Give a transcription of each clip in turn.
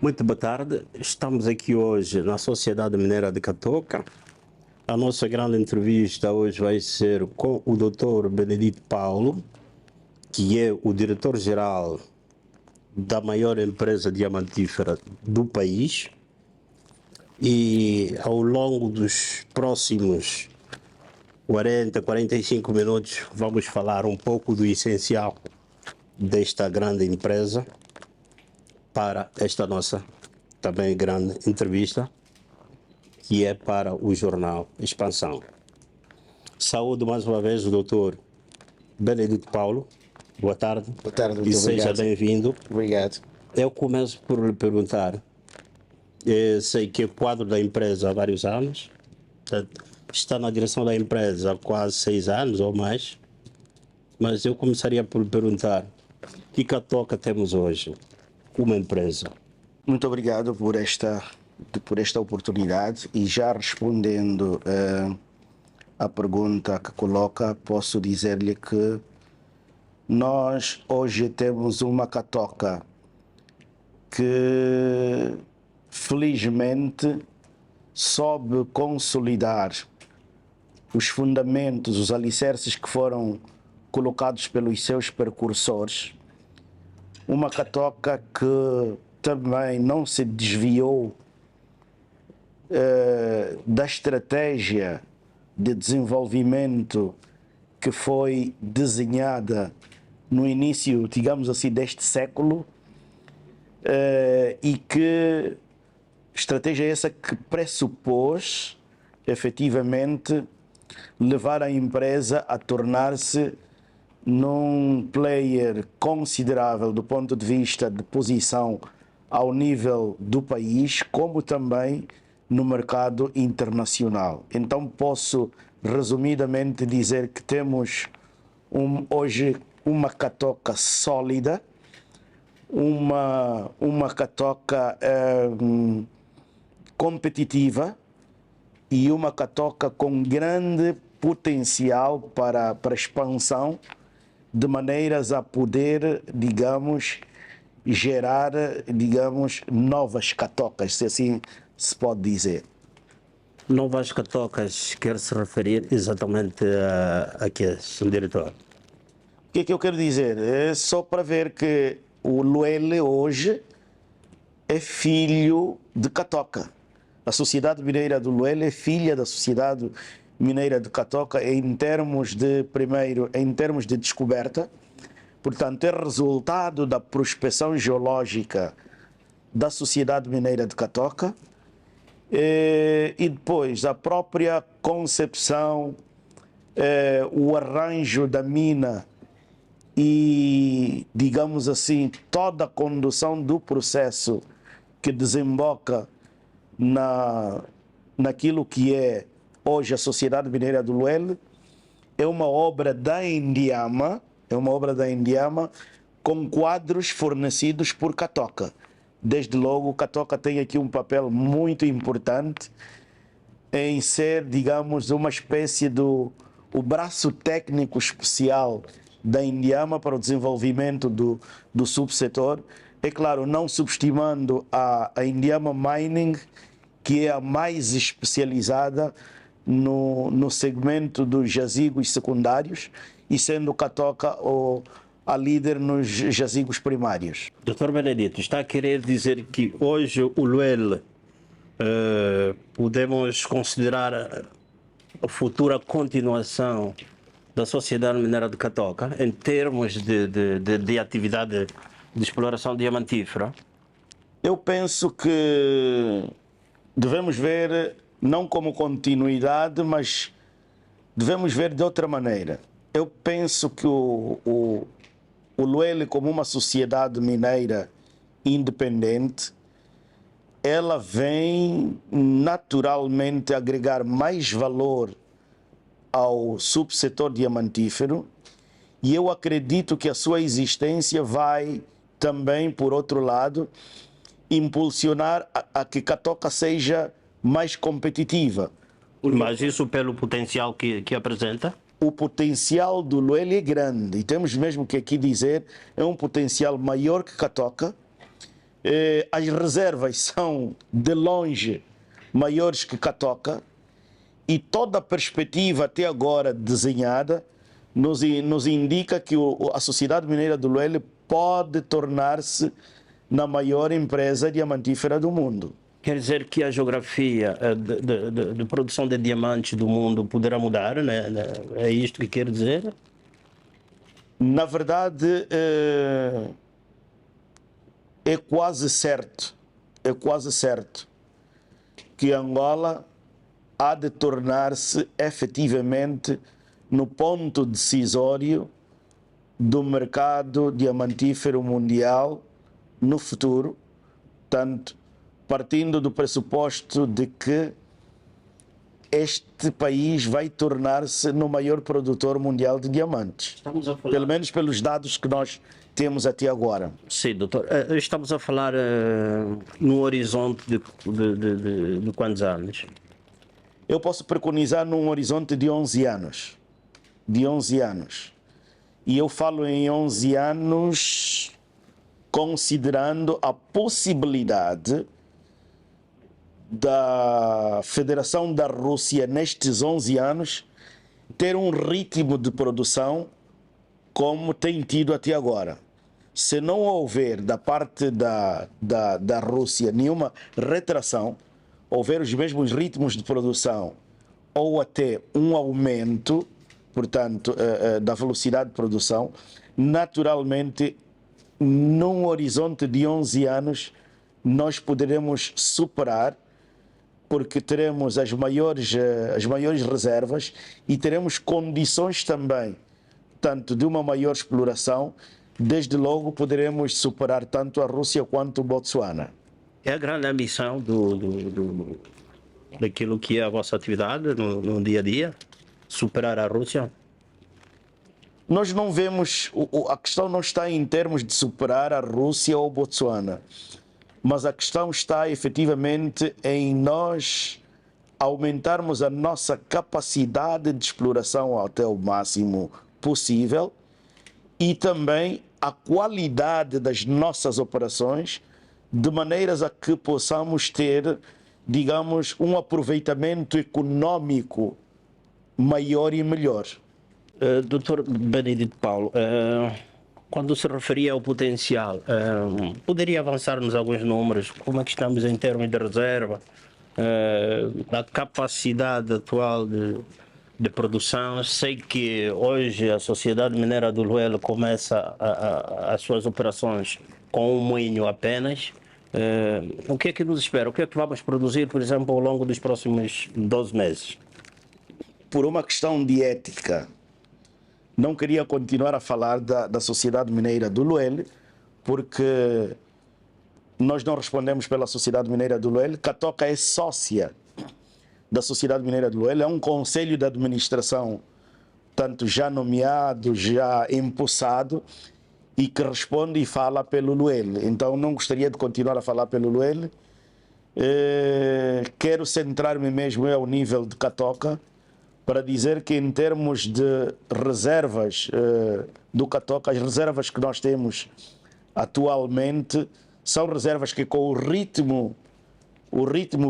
Muito boa tarde. Estamos aqui hoje na Sociedade Mineira de Catoca. A nossa grande entrevista hoje vai ser com o Dr. Benedito Paulo, que é o diretor-geral da maior empresa diamantífera do país. E ao longo dos próximos 45 minutos vamos falar um pouco do essencial desta grande empresa para esta nossa também grande entrevista, que é para o jornal Expansão. Saúde mais uma vez o doutor Benedito Paulo. Boa tarde. Boa tarde, muito e seja obrigado. bem-vindo. Obrigado. Eu começo por lhe perguntar, sei que é quadro da empresa há vários anos, está na direção da empresa há quase 6 anos ou mais, mas eu começaria por lhe perguntar, que Catoca temos hoje como empresa? Muito obrigado por esta oportunidade e já respondendo à pergunta que coloca, posso dizer-lhe que nós hoje temos uma Catoca que felizmente soube consolidar os fundamentos, os alicerces que foram colocados pelos seus precursores. Uma Catoca que também não se desviou da estratégia de desenvolvimento que foi desenhada no início, digamos assim, deste século, e que estratégia essa que pressupôs, efetivamente, levar a empresa a tornar-se num player considerável do ponto de vista de posição ao nível do país, como também no mercado internacional. Então posso resumidamente dizer que temos hoje uma Catoca sólida, uma Catoca competitiva e uma Catoca com grande potencial para expansão, de maneiras a poder, digamos, gerar, digamos, novas Catocas, se assim se pode dizer. Novas Catocas quer se referir exatamente a que, Sr. Diretor? O que é que eu quero dizer? É só para ver que o Luele hoje é filho de Catoca. A Sociedade Mineira do Luele é filha da Sociedade Mineira de Catoca em termos de descoberta. Portanto, é resultado da prospecção geológica da Sociedade Mineira de Catoca e depois a própria concepção, o arranjo da mina e, digamos assim, toda a condução do processo que desemboca naquilo que é hoje a Sociedade Mineira do Luele é uma obra da Indiama, com quadros fornecidos por Catoca. Desde logo, Catoca tem aqui um papel muito importante em ser, digamos, uma espécie o braço técnico especial da Indiama para o desenvolvimento do subsetor. É claro, não subestimando a Indiama Mining, que é a mais especializada no segmento dos jazigos secundários, e sendo Catoca a líder nos jazigos primários. Dr. Benedito, está a querer dizer que hoje o Luele podemos considerar a futura continuação da Sociedade Mineira de Catoca em termos de atividade de exploração diamantífera? Eu penso que devemos ver não como continuidade, mas devemos ver de outra maneira. Eu penso que o Luele, como uma sociedade mineira independente, ela vem naturalmente agregar mais valor ao subsetor diamantífero, e eu acredito que a sua existência vai também, por outro lado, impulsionar a que Catoca seja mais competitiva. Mas isso pelo potencial que apresenta? O potencial do Luele é grande, e temos mesmo que aqui dizer, é um potencial maior que Catoca, As reservas são de longe maiores que Catoca e toda a perspectiva até agora desenhada nos indica que a Sociedade Mineira do Luele pode tornar-se na maior empresa diamantífera do mundo. Quer dizer que a geografia de produção de diamantes do mundo poderá mudar, né? É isto que quer dizer? Na verdade, é quase certo que Angola há de tornar-se efetivamente no ponto decisório do mercado diamantífero mundial no futuro, tanto partindo do pressuposto de que este país vai tornar-se no maior produtor mundial de diamantes. Estamos a falar... Pelo menos pelos dados que nós temos até agora. Sim, doutor. Estamos a falar no horizonte de quantos anos? Eu posso preconizar num horizonte de 11 anos. De 11 anos. E eu falo em 11 anos considerando a possibilidade da Federação da Rússia, nestes 11 anos, ter um ritmo de produção como tem tido até agora. Se não houver da parte da Rússia nenhuma retração, houver os mesmos ritmos de produção ou até um aumento, portanto, da velocidade de produção, naturalmente, num horizonte de 11 anos, nós poderemos superar, porque teremos as maiores reservas e teremos condições também, tanto de uma maior exploração, desde logo poderemos superar tanto a Rússia quanto o Botsuana. É a grande ambição daquilo que é a vossa atividade no dia a dia? Superar a Rússia? Nós não vemos, a questão não está em termos de superar a Rússia ou o Botsuana, mas a questão está efetivamente em nós aumentarmos a nossa capacidade de exploração até o máximo possível e também a qualidade das nossas operações, de maneiras a que possamos ter, digamos, um aproveitamento econômico maior e melhor. Dr. Benedito Paulo, quando se referia ao potencial, poderia avançar-nos alguns números? Como é que estamos em termos de reserva, da capacidade atual de produção? Sei que hoje a Sociedade Mineira do Luele começa as suas operações com um moinho apenas. O que é que nos espera? O que é que vamos produzir, por exemplo, ao longo dos próximos 12 meses? Por uma questão de ética, não queria continuar a falar da Sociedade Mineira do Luele, porque nós não respondemos pela Sociedade Mineira do Luele. Catoca é sócia da Sociedade Mineira do Luele, é um conselho de administração, tanto já nomeado, já empossado, e que responde e fala pelo Luele. Então não gostaria de continuar a falar pelo Luele. Quero centrar-me mesmo ao nível de Catoca, para dizer que em termos de reservas do Catoca, as reservas que nós temos atualmente são reservas que, com o ritmo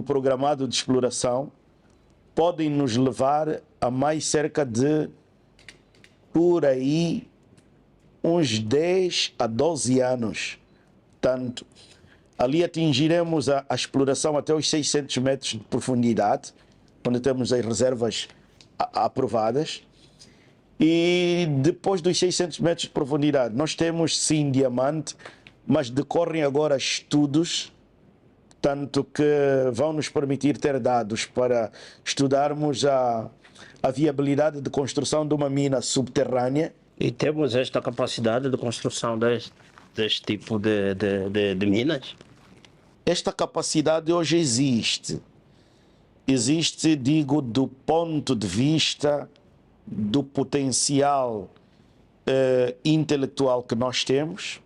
programado de exploração, podem nos levar a mais cerca de, por aí, uns 10 a 12 anos. Tanto, ali atingiremos a exploração até os 600 metros de profundidade, onde temos as reservas aprovadas, e depois dos 600 metros de profundidade nós temos sim diamante, mas decorrem agora estudos, tanto que vão nos permitir ter dados para estudarmos a viabilidade de construção de uma mina subterrânea. E temos esta capacidade de construção deste tipo de minas? Esta capacidade hoje existe. Existe, digo, do ponto de vista do potencial intelectual que nós temos,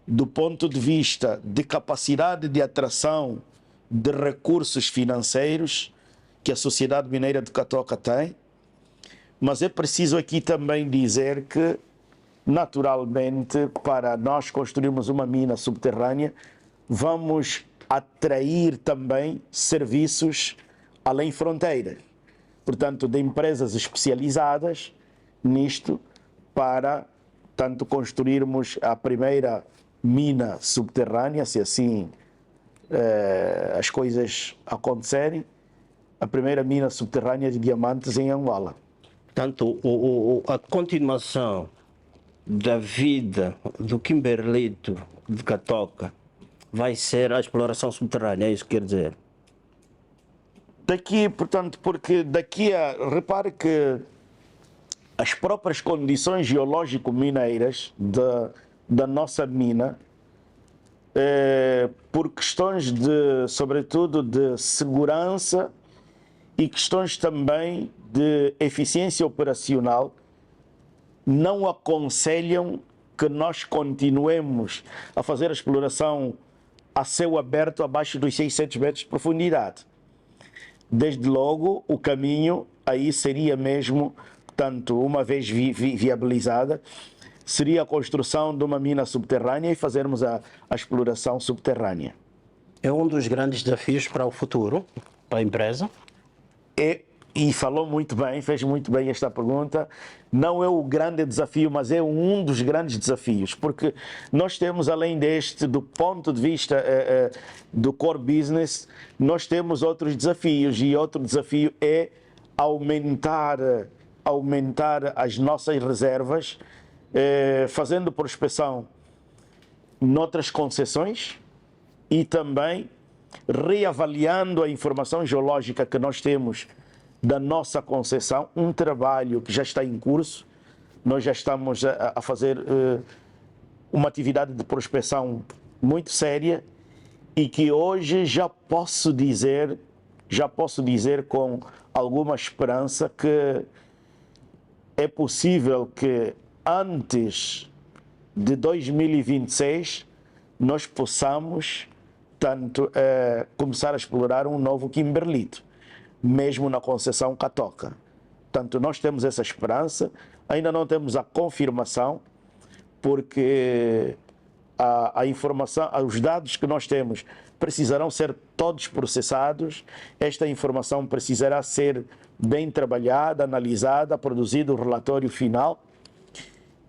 do ponto de vista de capacidade de atração de recursos financeiros que a Sociedade Mineira de Catoca tem, mas é preciso aqui também dizer que naturalmente, para nós construirmos uma mina subterrânea, vamos atrair também serviços além fronteiras. Portanto, de empresas especializadas nisto para, tanto construirmos a primeira mina subterrânea, se assim as coisas acontecerem, a primeira mina subterrânea de diamantes em Angola. Portanto, a continuação da vida do Kimberlito de Catoca vai ser a exploração subterrânea, é isso que quer dizer? Daqui, portanto, porque daqui repare que as próprias condições geológico-mineiras da nossa mina, por questões de, sobretudo, de segurança e questões também de eficiência operacional, não aconselham que nós continuemos a fazer a exploração a céu aberto abaixo dos 600 metros de profundidade. Desde logo, o caminho aí seria mesmo, portanto, uma vez viabilizada, seria a construção de uma mina subterrânea e fazermos a exploração subterrânea. É um dos grandes desafios para o futuro, para a empresa? E falou muito bem, fez muito bem esta pergunta. Não é o grande desafio, mas é um dos grandes desafios, porque nós temos, além deste, do ponto de vista do core business, nós temos outros desafios, e outro desafio é aumentar as nossas reservas, fazendo prospecção noutras concessões e também reavaliando a informação geológica que nós temos da nossa concessão, um trabalho que já está em curso. Nós já estamos a fazer uma atividade de prospecção muito séria e que hoje já posso dizer com alguma esperança que é possível que antes de 2026 nós possamos começar a explorar um novo Kimberlito, mesmo na concessão Catoca. Portanto, nós temos essa esperança, ainda não temos a confirmação, porque a informação, os dados que nós temos precisarão ser todos processados, esta informação precisará ser bem trabalhada, analisada, produzido o relatório final,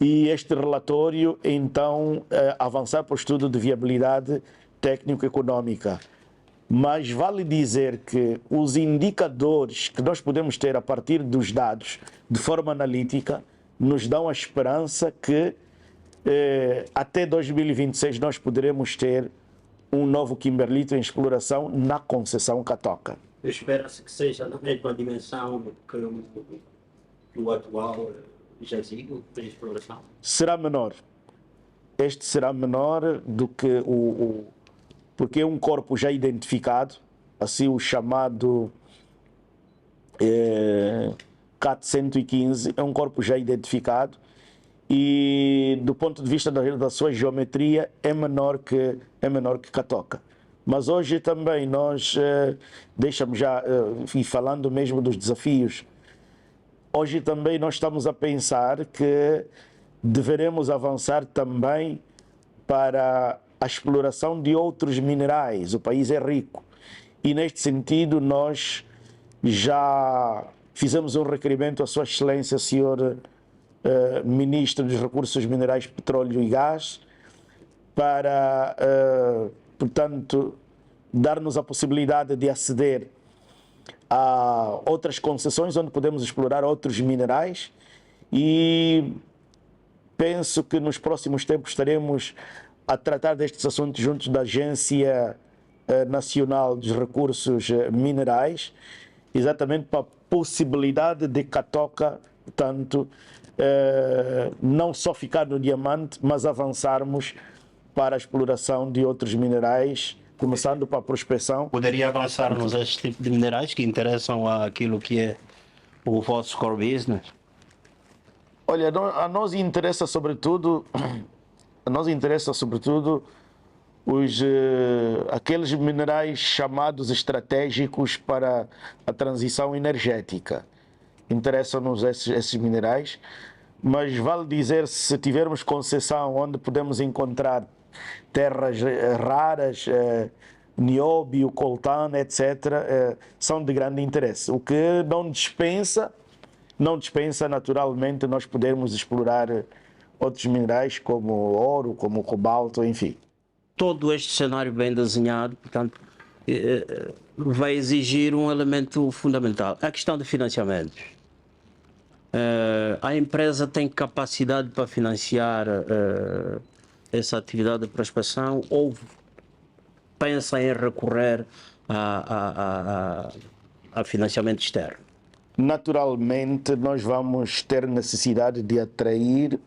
e este relatório, então, avançar para o estudo de viabilidade técnico-econômica. Mas vale dizer que os indicadores que nós podemos ter a partir dos dados de forma analítica nos dão a esperança que até 2026 nós poderemos ter um novo Kimberlito em exploração na concessão Catoca. Espera-se que seja na mesma dimensão que o atual jazigo de exploração? Será menor. Este será menor do que porque é um corpo já identificado, assim o chamado CAT 115, é um corpo já identificado e do ponto de vista da sua geometria é menor que Catoca. Mas hoje também nós, deixa-me já ir falando mesmo dos desafios, hoje também nós estamos a pensar que deveremos avançar também para a exploração de outros minerais. O país é rico e neste sentido nós já fizemos um requerimento à Sua Excelência, Senhor Ministro dos Recursos Minerais, Petróleo e Gás, para, portanto, dar-nos a possibilidade de aceder a outras concessões onde podemos explorar outros minerais, e penso que nos próximos tempos estaremos a tratar destes assuntos juntos da Agência Nacional dos Recursos Minerais, exatamente para a possibilidade de Catoca, portanto, não só ficar no diamante, mas avançarmos para a exploração de outros minerais, começando para a prospecção. Poderia avançarmos a este tipo de minerais que interessam àquilo que é o vosso core business? Olha, a nós interessa sobretudo aqueles minerais chamados estratégicos para a transição energética. Interessam-nos esses minerais, mas vale dizer, se tivermos Conceição, onde podemos encontrar terras raras, nióbio, coltano, etc., são de grande interesse. O que não dispensa naturalmente nós podermos explorar outros minerais como ouro, como cobalto, enfim. Todo este cenário bem desenhado, portanto, vai exigir um elemento fundamental, a questão de financiamentos. A empresa tem capacidade para financiar essa atividade de prospecção ou pensa em recorrer a financiamento externo? Naturalmente, nós vamos ter necessidade de atrair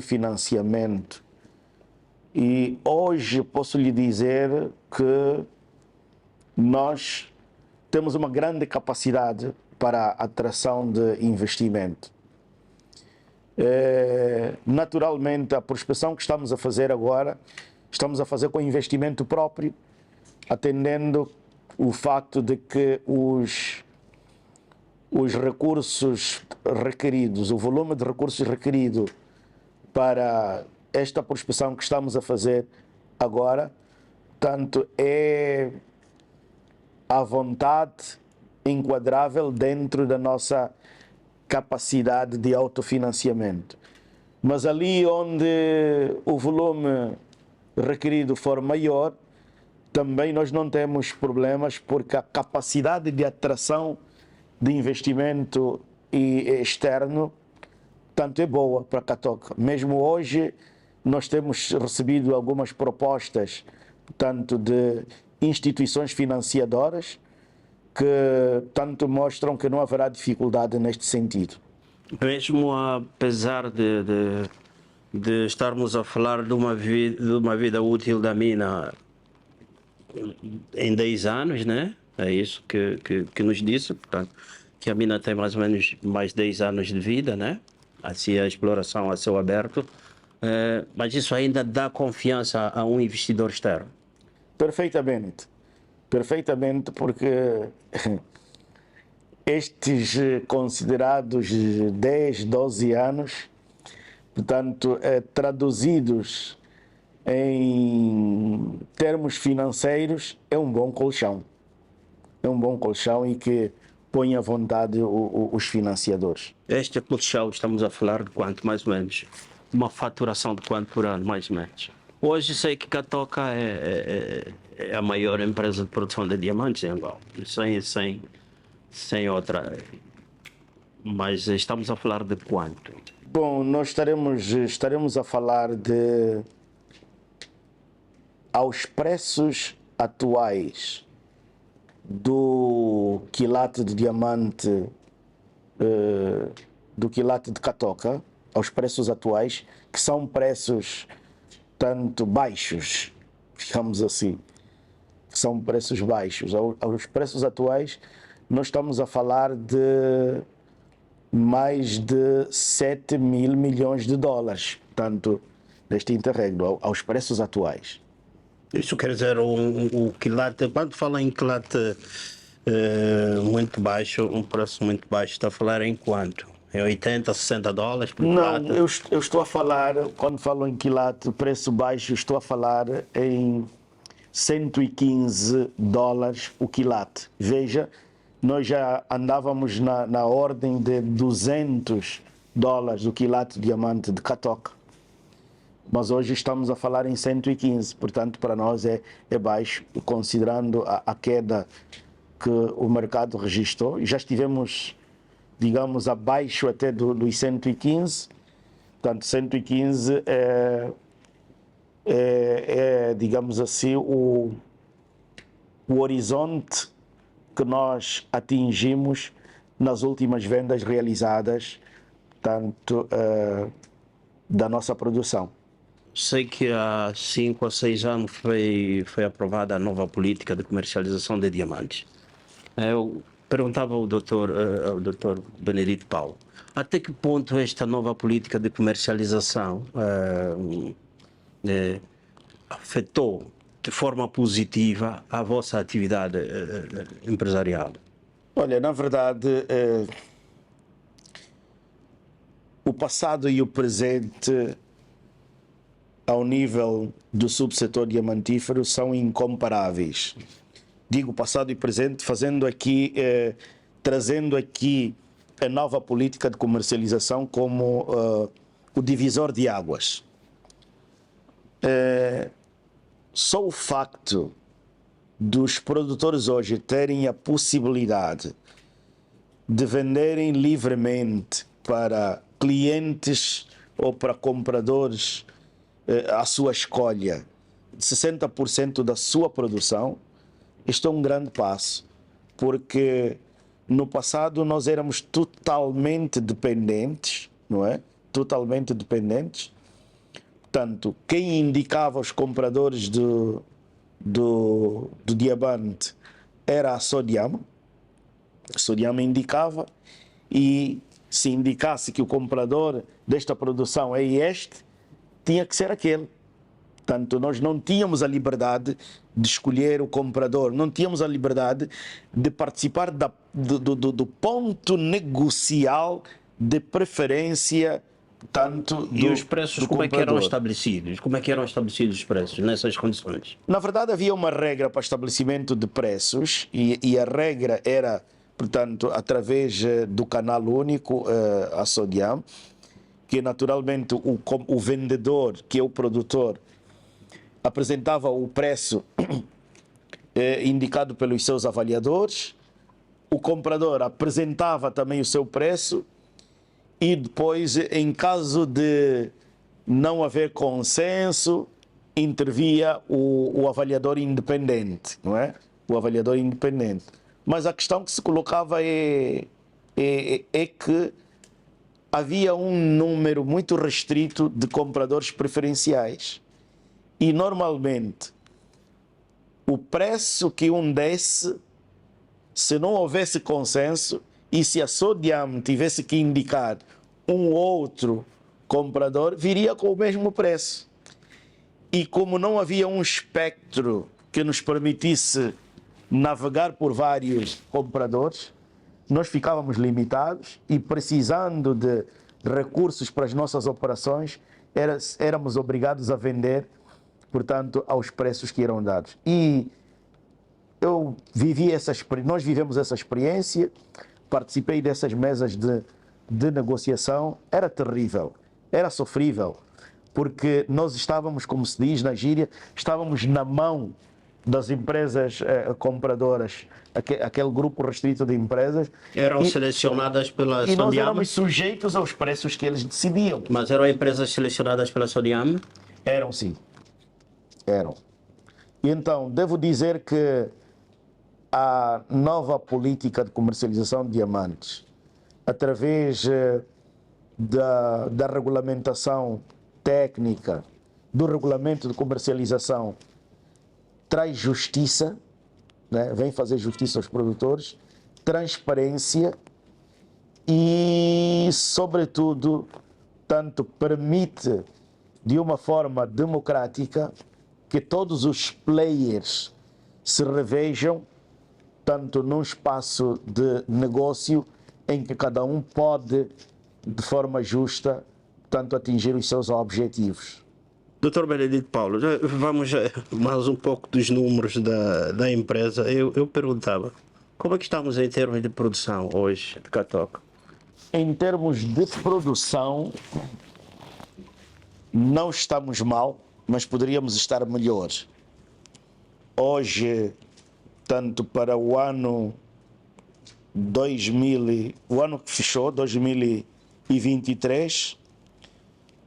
financiamento. E hoje posso lhe dizer que nós temos uma grande capacidade para a atração de investimento. Naturalmente, a prospecção que estamos a fazer agora, estamos a fazer com investimento próprio, atendendo o facto de que os recursos requeridos, o volume de recursos requerido para esta prospecção que estamos a fazer agora, tanto é à vontade enquadrável dentro da nossa capacidade de autofinanciamento. Mas ali onde o volume requerido for maior, também nós não temos problemas, porque a capacidade de atração de investimento externo tanto é boa para a Catoca. Mesmo hoje nós temos recebido algumas propostas, tanto de instituições financiadoras, que tanto mostram que não haverá dificuldade neste sentido. Mesmo apesar de estarmos a falar de uma vida útil da mina em 10 anos, né? É isso que nos disse, portanto, que a mina tem mais ou menos mais 10 anos de vida, né? Assim, a exploração a céu aberto, mas isso ainda dá confiança a um investidor externo. Perfeitamente, porque estes considerados 10, 12 anos, portanto, traduzidos em termos financeiros, é um bom colchão. É um bom colchão e que põe à vontade os financiadores. Este colchão, estamos a falar de quanto, mais ou menos? Uma faturação de quanto por ano, mais ou menos? Hoje sei que Catoca é a maior empresa de produção de diamantes em Angola, sem outra. Mas estamos a falar de quanto? Bom, nós estaremos a falar de, aos preços atuais do quilate de diamante, do quilate de Catoca, aos preços atuais, que são preços tanto baixos, digamos assim, são preços baixos. Aos preços atuais, nós estamos a falar de mais de 7 mil milhões de dólares, tanto neste interregno, aos preços atuais. Isso quer dizer, o quilate, quando fala em quilate muito baixo, um preço muito baixo, está a falar em quanto? Em 80, 60 dólares por quilate? Não, eu estou a falar, quando falo em quilate, preço baixo, estou a falar em 115 dólares o quilate. Veja, nós já andávamos na ordem de 200 dólares o quilate de diamante de Catoca. Mas hoje estamos a falar em 115, portanto para nós é baixo, considerando a queda que o mercado registrou. E já estivemos, digamos, abaixo até dos 115, portanto 115 digamos assim, o horizonte que nós atingimos nas últimas vendas realizadas, tanto da nossa produção. Sei que há 5 ou 6 anos foi aprovada a nova política de comercialização de diamantes. Eu perguntava ao doutor Benedito Paulo, até que ponto esta nova política de comercialização afetou de forma positiva a vossa atividade empresarial? Olha, na verdade, o passado e o presente ao nível do subsetor diamantífero são incomparáveis. Digo passado e presente, trazendo aqui a nova política de comercialização como o divisor de águas. Só o facto dos produtores hoje terem a possibilidade de venderem livremente para clientes ou para compradores à sua escolha 60% da sua produção, isto é um grande passo, porque no passado nós éramos totalmente dependentes, não é? Totalmente dependentes. Portanto, quem indicava os compradores do diamante era a Sodiam. A Sodiam indicava, e se indicasse que o comprador desta produção é este, tinha que ser aquele. Portanto, nós não tínhamos a liberdade de escolher o comprador, não tínhamos a liberdade de participar do ponto negocial de preferência. Tanto E os preços, como é que eram comprador. estabelecidos? Como é que eram estabelecidos os preços nessas condições? Na verdade, havia uma regra para estabelecimento de preços e a regra era, portanto, através do canal único, a Sodiam, que naturalmente o vendedor, que é o produtor, apresentava o preço indicado pelos seus avaliadores, o comprador apresentava também o seu preço e depois, em caso de não haver consenso, intervia o avaliador independente, não é? O avaliador independente. Mas a questão que se colocava é que havia um número muito restrito de compradores preferenciais. E, normalmente, o preço que um desse, se não houvesse consenso, e se a Sodiam tivesse que indicar um outro comprador, viria com o mesmo preço. E como não havia um espectro que nos permitisse navegar por vários compradores, nós ficávamos limitados e, precisando de recursos para as nossas operações, éramos obrigados a vender, portanto, aos preços que eram dados. E nós vivemos essa experiência, participei dessas mesas de negociação, era terrível, era sofrível, porque nós estávamos, como se diz na gíria, estávamos na mão das empresas compradoras, aquele grupo restrito de empresas. Eram selecionadas pela E nós Sodiam? éramos sujeitos aos preços que eles decidiam. Mas eram empresas selecionadas pela Sodiam? Eram, sim. Eram. E então, devo dizer que a nova política de comercialização de diamantes, através da regulamentação técnica, do regulamento de comercialização, traz justiça, né? Vem fazer justiça aos produtores, transparência e, sobretudo, tanto permite de uma forma democrática que todos os players se revejam, tanto num espaço de negócio em que cada um pode, de forma justa, tanto atingir os seus objetivos. Dr. Benedito Paulo, vamos mais um pouco dos números da empresa. Eu perguntava, como é que estamos em termos de produção hoje de Catoca? Em termos de produção, não estamos mal, mas poderíamos estar melhor. Hoje, tanto para o ano o ano que fechou, 2023,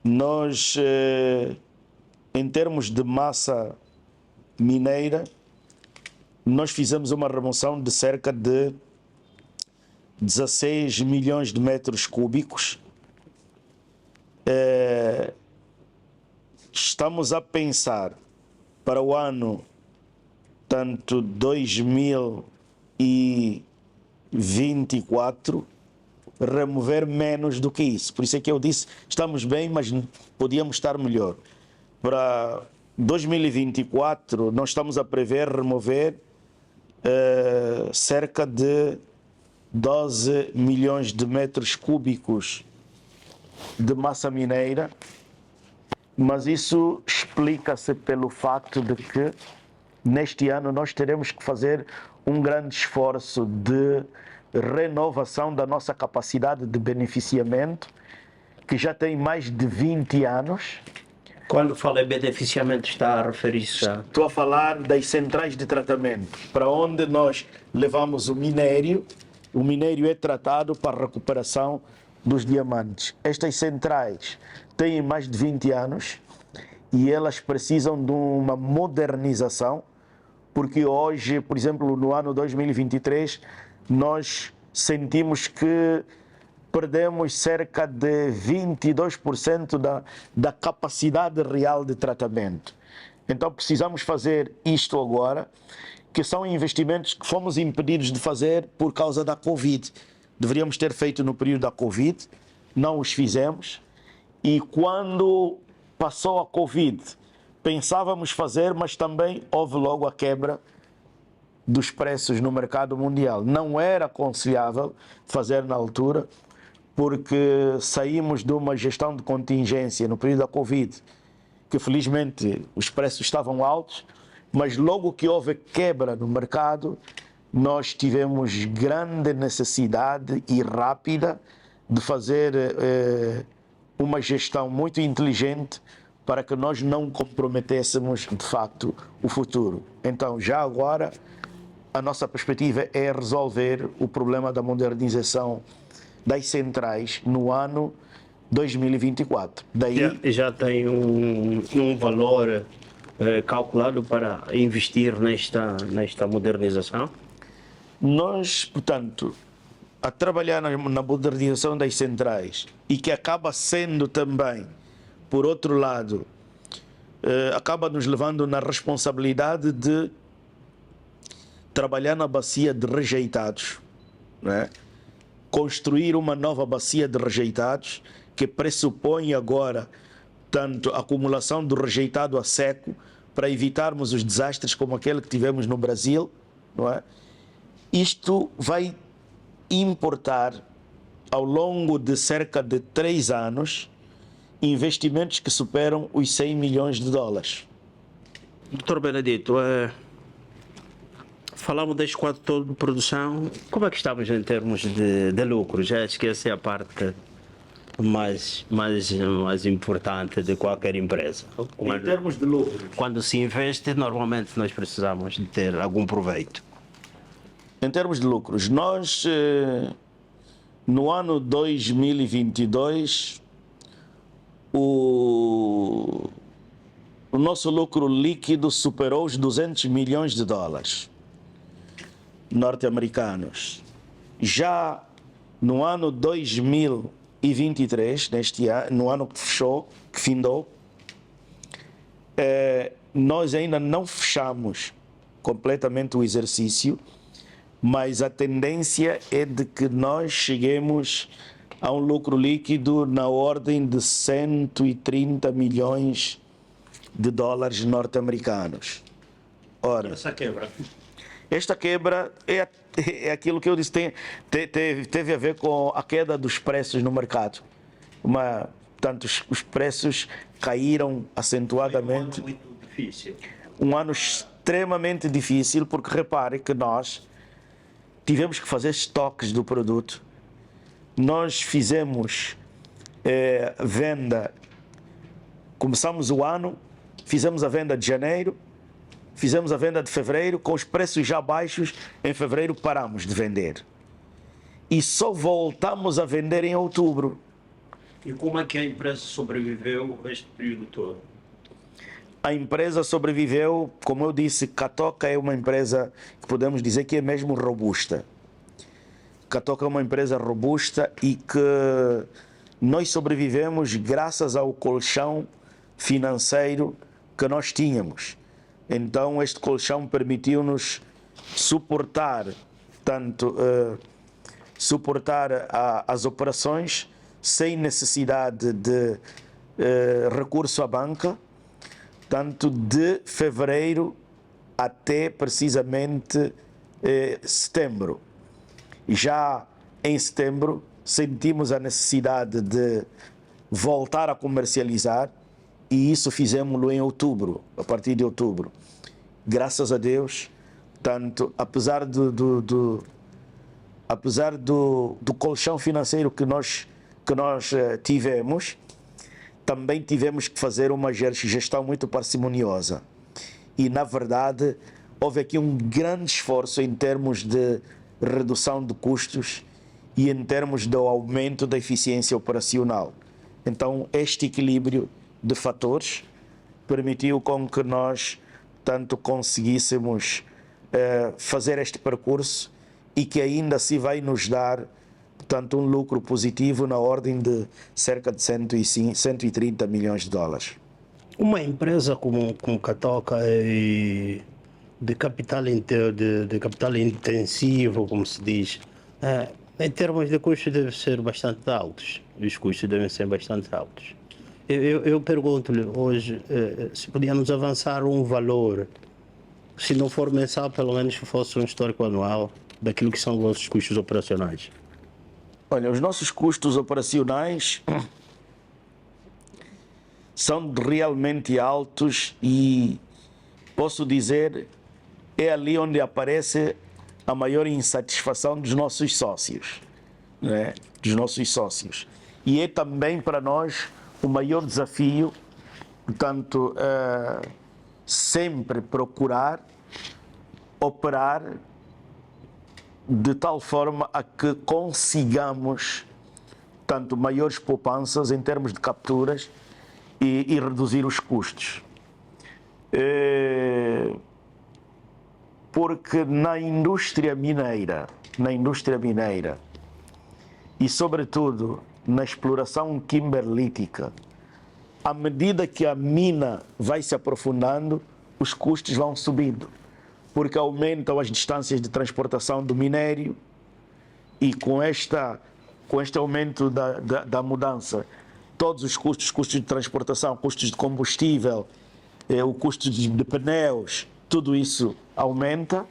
nós, em termos de massa mineira, nós fizemos uma remoção de cerca de 16 milhões de metros cúbicos. Estamos a pensar para o ano, tanto 2024, remover menos do que isso. Por isso é que eu disse, estamos bem, mas podíamos estar melhor. Para 2024, nós estamos a prever remover cerca de 12 milhões de metros cúbicos de massa mineira, mas isso explica-se pelo facto de que neste ano nós teremos que fazer um grande esforço de renovação da nossa capacidade de beneficiamento, que já tem mais de 20 anos. Quando fala em beneficiamento, está a referir-se a... Estou a falar das centrais de tratamento, para onde nós levamos o minério. O minério é tratado para a recuperação dos diamantes. Estas centrais têm mais de 20 anos e elas precisam de uma modernização, porque hoje, por exemplo, no ano 2023, nós sentimos que perdemos cerca de 22% da capacidade real de tratamento. Então precisamos fazer isto agora, que são investimentos que fomos impedidos de fazer por causa da Covid. Deveríamos ter feito no período da Covid, não os fizemos. E quando passou a Covid, pensávamos fazer, mas também houve logo a quebra dos preços no mercado mundial. Não era aconselhável fazer na altura, porque saímos de uma gestão de contingência no período da Covid, que felizmente os preços estavam altos, mas logo que houve quebra no mercado, nós tivemos grande necessidade e rápida de fazer uma gestão muito inteligente para que nós não comprometêssemos de facto o futuro. Então, já agora, a nossa perspectiva é resolver o problema da modernização das centrais no ano 2024. Daí já tem um valor calculado para investir nesta modernização? Nós, portanto, a trabalhar na modernização das centrais, e que acaba sendo também, por outro lado, acaba nos levando na responsabilidade de trabalhar na bacia de rejeitados, né? Construir uma nova bacia de rejeitados que pressupõe agora tanto a acumulação do rejeitado a seco para evitarmos os desastres como aquele que tivemos no Brasil, não é? Isto vai importar ao longo de cerca de 3 anos investimentos que superam os 100 milhões de dólares. Doutor Benedito, falamos deste quadro todo de produção. Como é que estamos em termos de lucro? Já esqueci a parte mais importante de qualquer empresa. Em termos de lucro? Quando se investe, normalmente nós precisamos de ter algum proveito. Em termos de lucros, nós no ano 2022 o nosso lucro líquido superou os 200 milhões de dólares norte-americanos. Já no ano 2023, neste ano, no ano que findou, nós ainda não fechamos completamente o exercício, mas a tendência é de que nós cheguemos a um lucro líquido na ordem de 130 milhões de dólares norte-americanos. Ora, Essa quebra? Esta quebra é aquilo que eu disse, teve a ver com a queda dos preços no mercado. Portanto, os preços caíram acentuadamente. Foi um ano muito difícil. Um ano extremamente difícil, porque repare que nós tivemos que fazer estoques do produto. Nós fizemos venda, começamos o ano, fizemos a venda de janeiro, fizemos a venda de fevereiro, com os preços já baixos, em fevereiro paramos de vender. E só voltamos a vender em outubro. E como é que a empresa sobreviveu este período todo? A empresa sobreviveu, como eu disse, Catoca é uma empresa que podemos dizer que é mesmo robusta. Catoca é uma empresa robusta e que nós sobrevivemos graças ao colchão financeiro que nós tínhamos. Então este colchão permitiu-nos suportar as operações sem necessidade de recurso à banca, tanto de fevereiro até precisamente setembro. Já em setembro sentimos a necessidade de voltar a comercializar, e isso fizemos-lo em outubro, a partir de outubro. Graças a Deus, tanto, apesar do colchão financeiro que nós tivemos, também tivemos que fazer uma gestão muito parcimoniosa. E, na verdade, houve aqui um grande esforço em termos de redução de custos e em termos do aumento da eficiência operacional. Então, este equilíbrio de fatores permitiu com que nós tanto conseguíssemos fazer este percurso e que ainda assim vai nos dar, portanto, um lucro positivo na ordem de cerca de 130 milhões de dólares. Uma empresa como Katoka é de capital intensivo, como se diz, em termos de custos devem ser bastante altos. Os custos devem ser bastante altos. Eu pergunto-lhe hoje se podíamos avançar um valor, se não for mensal, pelo menos que fosse um histórico anual daquilo que são os nossos custos operacionais. Olha, os nossos custos operacionais são realmente altos e posso dizer é ali onde aparece a maior insatisfação dos nossos sócios, né? Dos nossos sócios. E é também para nós o maior desafio, portanto, sempre procurar operar de tal forma a que consigamos tanto maiores poupanças em termos de capturas e reduzir os custos. Porque na indústria mineira e sobretudo na exploração kimberlítica, à medida que a mina vai se aprofundando, os custos vão subindo, porque aumentam as distâncias de transportação do minério e com este aumento da mudança, todos os custos de transportação, custos de combustível, o custo de pneus, tudo isso aumenta.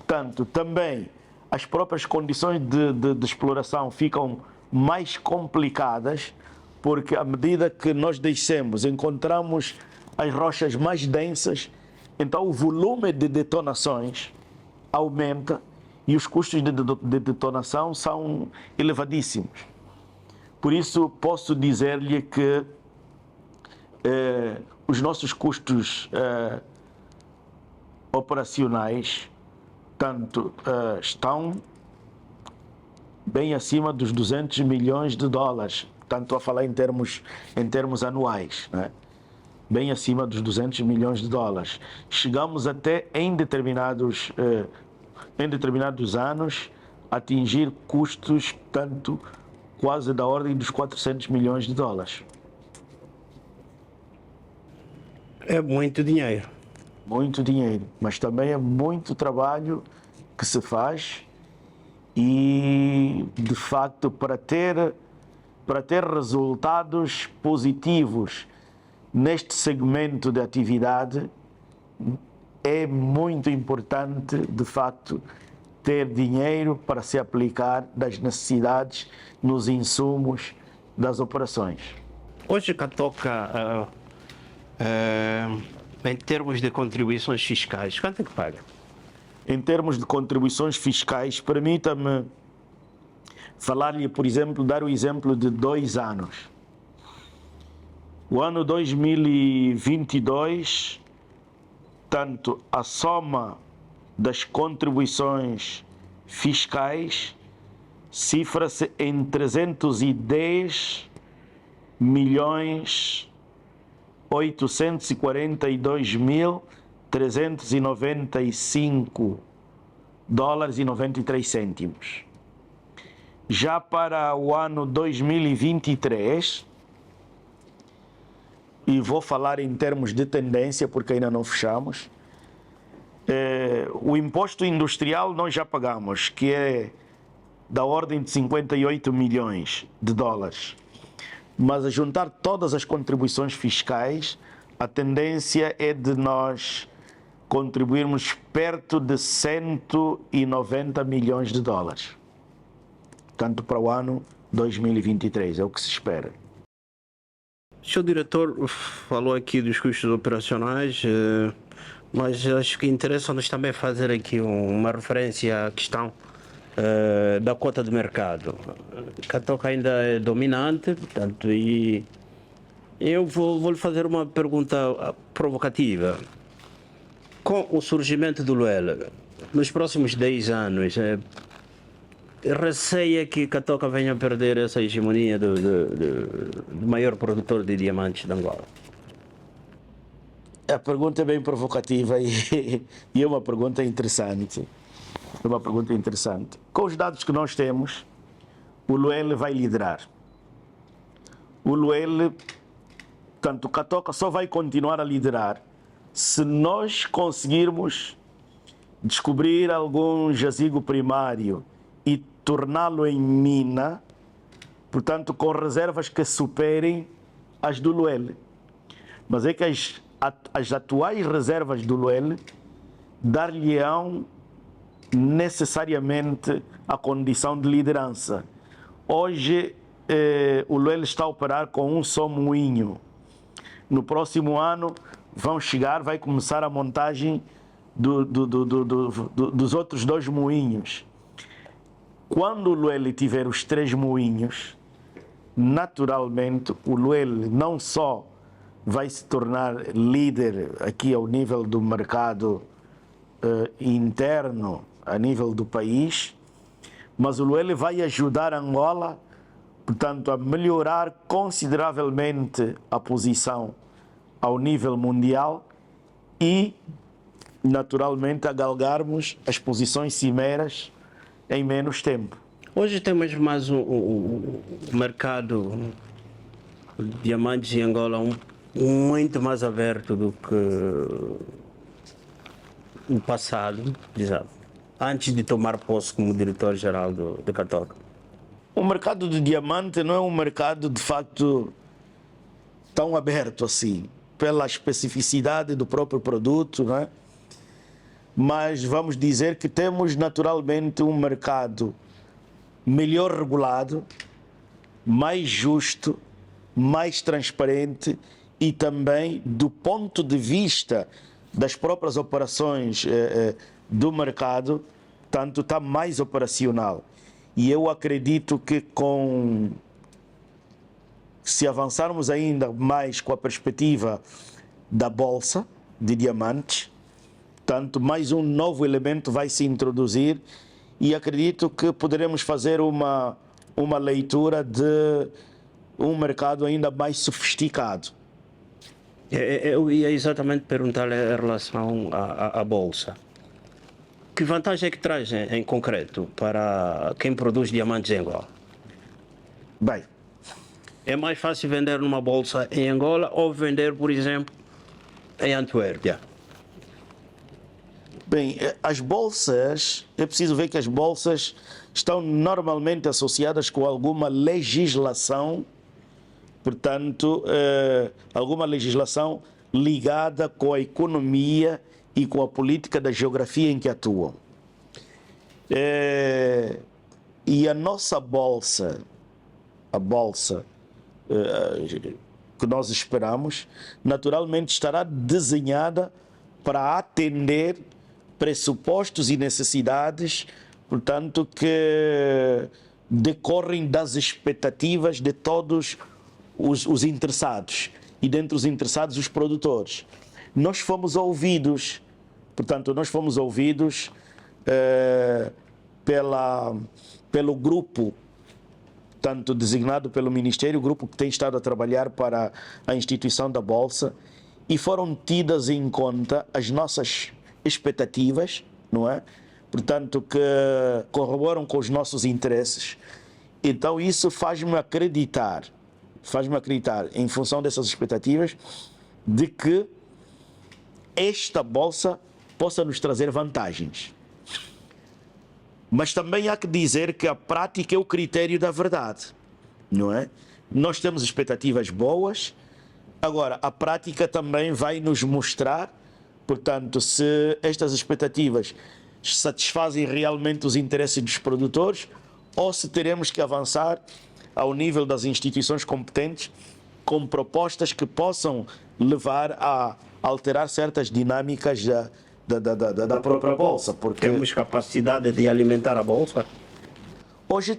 Tanto também as próprias condições de exploração ficam mais complicadas, porque à medida que nós descemos, encontramos as rochas mais densas, então o volume de detonações aumenta e os custos de detonação são elevadíssimos. Por isso posso dizer-lhe que os nossos custos operacionais tanto estão bem acima dos 200 milhões de dólares, tanto a falar em termos anuais, né? Bem acima dos 200 milhões de dólares. Chegamos até em determinados anos a atingir custos tanto quase da ordem dos 400 milhões de dólares. É muito dinheiro. Muito dinheiro, mas também é muito trabalho que se faz e, de facto, para ter resultados positivos neste segmento de atividade, é muito importante, de facto, ter dinheiro para se aplicar das necessidades nos insumos das operações. Hoje, Katoka, em termos de contribuições fiscais, quanto é que paga? Em termos de contribuições fiscais, permita-me falar-lhe, por exemplo, dar o exemplo de 2 anos. O ano 2022, tanto a soma das contribuições fiscais cifra-se em 310 milhões 842.395 dólares e 93 cêntimos. Já para o ano 2023, e vou falar em termos de tendência porque ainda não fechamos, o imposto industrial nós já pagamos, que é da ordem de 58 milhões de dólares. Mas a juntar todas as contribuições fiscais, a tendência é de nós contribuirmos perto de 190 milhões de dólares. Tanto para o ano 2023, é o que se espera. O senhor diretor falou aqui dos custos operacionais, mas acho que interessa-nos também fazer aqui uma referência à questão da cota de mercado. A Catoca ainda é dominante, portanto, e eu vou lhe fazer uma pergunta provocativa. Com o surgimento do Luele, nos próximos 10 anos, receia que Catoca venha a perder essa hegemonia do maior produtor de diamantes de Angola? A pergunta é bem provocativa e é uma pergunta interessante. É uma pergunta interessante. Com os dados que nós temos, o Luele vai liderar. O Luele, tanto Catoca, só vai continuar a liderar se nós conseguirmos descobrir algum jazigo primário e torná-lo em mina, portanto, com reservas que superem as do Luele. Mas é que as atuais reservas do Luele dar-lhe-ão necessariamente a condição de liderança. Hoje, o Luele está a operar com um só moinho. No próximo ano, vai começar a montagem dos outros 2 moinhos. Quando o Luele tiver os 3 moinhos, naturalmente o Luele não só vai se tornar líder aqui ao nível do mercado interno, a nível do país, mas o Luele vai ajudar Angola, portanto, a melhorar consideravelmente a posição ao nível mundial e, naturalmente, a galgarmos as posições cimeiras em menos tempo. Hoje temos mais um mercado de diamantes em Angola muito mais aberto do que o passado, antes de tomar posse como diretor-geral de Catoca. O mercado de diamante não é um mercado, de facto, tão aberto assim, pela especificidade do próprio produto, não é? Mas vamos dizer que temos naturalmente um mercado melhor regulado, mais justo, mais transparente e também do ponto de vista das próprias operações do mercado, tanto está mais operacional. E eu acredito que se avançarmos ainda mais com a perspectiva da Bolsa de Diamantes, tanto mais um novo elemento vai se introduzir e acredito que poderemos fazer uma leitura de um mercado ainda mais sofisticado. Eu ia exatamente perguntar em relação à Bolsa. Que vantagem é que traz em concreto para quem produz diamantes em Angola? Bem, é mais fácil vender numa bolsa em Angola ou vender, por exemplo, em Antuérpia? Bem, as bolsas, é preciso ver que as bolsas estão normalmente associadas com alguma legislação, portanto, alguma legislação ligada com a economia e com a política da geografia em que atuam. E a nossa bolsa, a bolsa que nós esperamos, naturalmente estará desenhada para atender pressupostos e necessidades, portanto, que decorrem das expectativas de todos os interessados, e dentre os interessados, os produtores. Nós fomos ouvidos, portanto, pelo grupo, tanto designado pelo Ministério, o grupo que tem estado a trabalhar para a instituição da Bolsa, e foram tidas em conta as nossas expectativas, não é? Portanto, que corroboram com os nossos interesses. Então, isso faz-me acreditar, em função dessas expectativas, de que esta Bolsa possa nos trazer vantagens. Mas também há que dizer que a prática é o critério da verdade, não é? Nós temos expectativas boas, agora a prática também vai nos mostrar, portanto, se estas expectativas satisfazem realmente os interesses dos produtores ou se teremos que avançar ao nível das instituições competentes com propostas que possam levar a alterar certas dinâmicas da própria Bolsa. Porque Temos capacidade de alimentar a Bolsa? hoje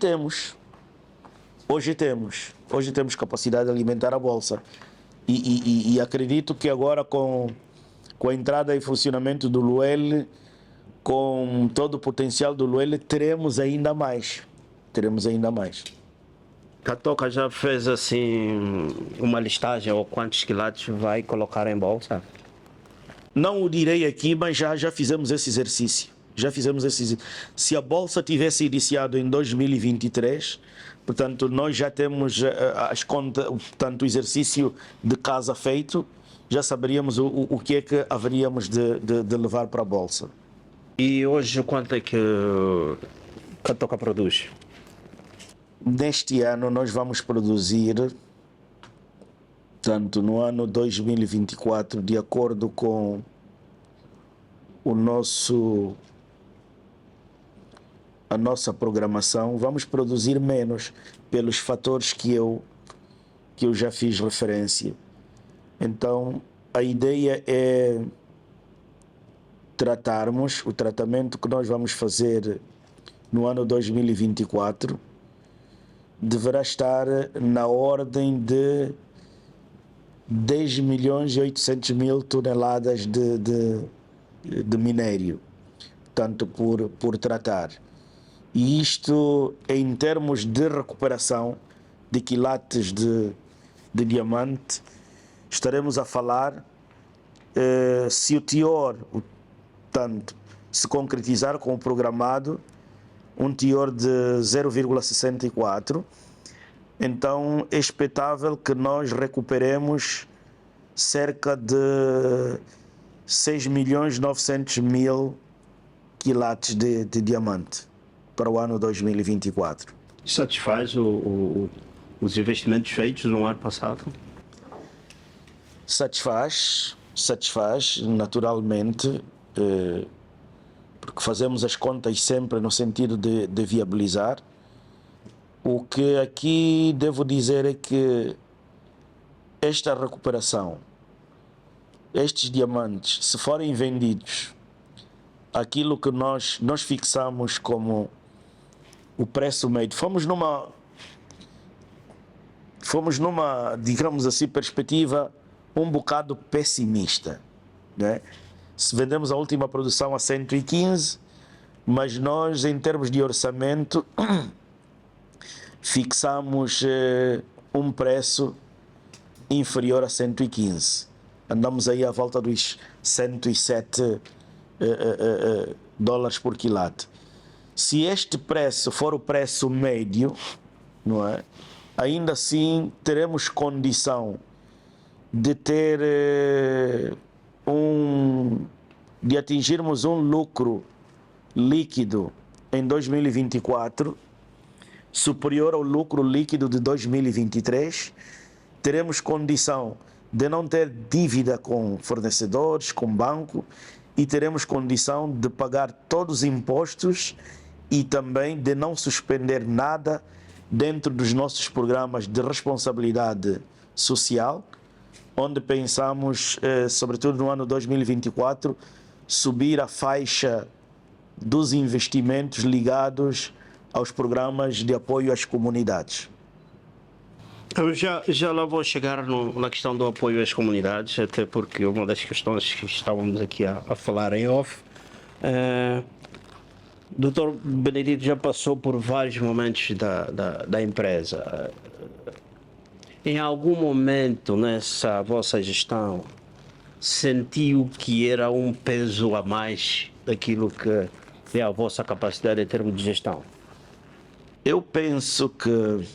temos capacidade de alimentar a Bolsa. E acredito que agora com a entrada em funcionamento do Luele, com todo o potencial do Luele, teremos ainda mais. Catoca já fez assim uma listagem ou quantos quilates vai colocar em Bolsa? Não o direi aqui, mas já fizemos esse exercício. Se a Bolsa tivesse iniciado em 2023, portanto, nós já temos as contas, portanto, o exercício de casa feito, já saberíamos o que é que haveríamos de levar para a Bolsa. E hoje quanto é que Catoca produz? Neste ano nós vamos produzir, tanto no ano 2024, de acordo com a nossa programação, vamos produzir menos pelos fatores que eu já fiz referência. Então, a ideia é o tratamento que nós vamos fazer no ano 2024 deverá estar na ordem de 10 milhões e 800 mil toneladas de minério, portanto, por tratar. E isto, em termos de recuperação de quilates de diamante, estaremos a falar, se o teor, tanto, se concretizar com o programado, um teor de 0,64, então é expectável que nós recuperemos cerca de 6 milhões 900 mil quilates de diamante para o ano 2024. Satisfaz os investimentos feitos no ano passado? Satisfaz naturalmente, porque fazemos as contas sempre no sentido de viabilizar. O que aqui devo dizer é que esta recuperação, estes diamantes, se forem vendidos, aquilo que nós fixamos como o preço médio, fomos numa, digamos assim, perspectiva um bocado pessimista, né? Se vendemos a última produção a 115, mas nós, em termos de orçamento, fixamos um preço inferior a 115. Andamos aí à volta dos 107 dólares por quilate. Se este preço for o preço médio, não é? Ainda assim teremos condição de ter de atingirmos um lucro líquido em 2024 superior ao lucro líquido de 2023. Teremos condição de não ter dívida com fornecedores, com banco, e teremos condição de pagar todos os impostos e também de não suspender nada dentro dos nossos programas de responsabilidade social, onde pensamos, sobretudo no ano 2024, subir a faixa dos investimentos ligados aos programas de apoio às comunidades. Eu já lá vou chegar na questão do apoio às comunidades, até porque uma das questões que estávamos aqui a falar em off, Dr. Benedito já passou por vários momentos da empresa. Em algum momento nessa vossa gestão sentiu que era um peso a mais daquilo que é a vossa capacidade em termos de gestão? Eu penso que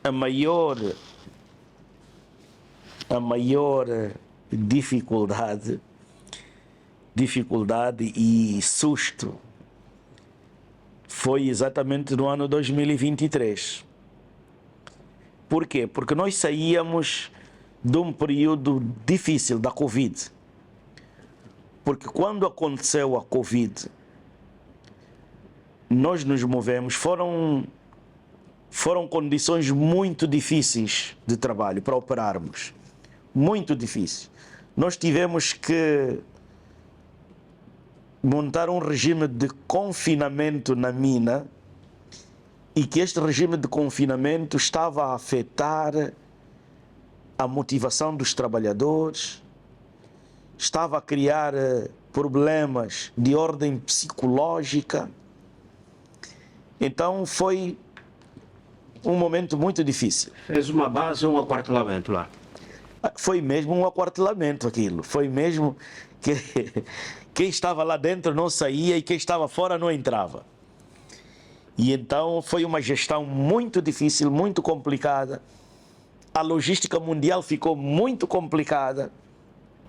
a maior dificuldade e susto foi exatamente no ano 2023. Por quê? Porque nós saíamos de um período difícil da Covid. Porque quando aconteceu a Covid, nós nos movemos, foram foram condições muito difíceis de trabalho para operarmos. Muito difíceis. Nós tivemos que montar um regime de confinamento na mina e que este regime de confinamento estava a afetar a motivação dos trabalhadores, estava a criar problemas de ordem psicológica. Então foi um momento muito difícil. Fez uma base ou um aquartelamento lá? Foi mesmo um aquartelamento aquilo. Foi mesmo que quem estava lá dentro não saía e quem estava fora não entrava. E então foi uma gestão muito difícil, muito complicada. A logística mundial ficou muito complicada.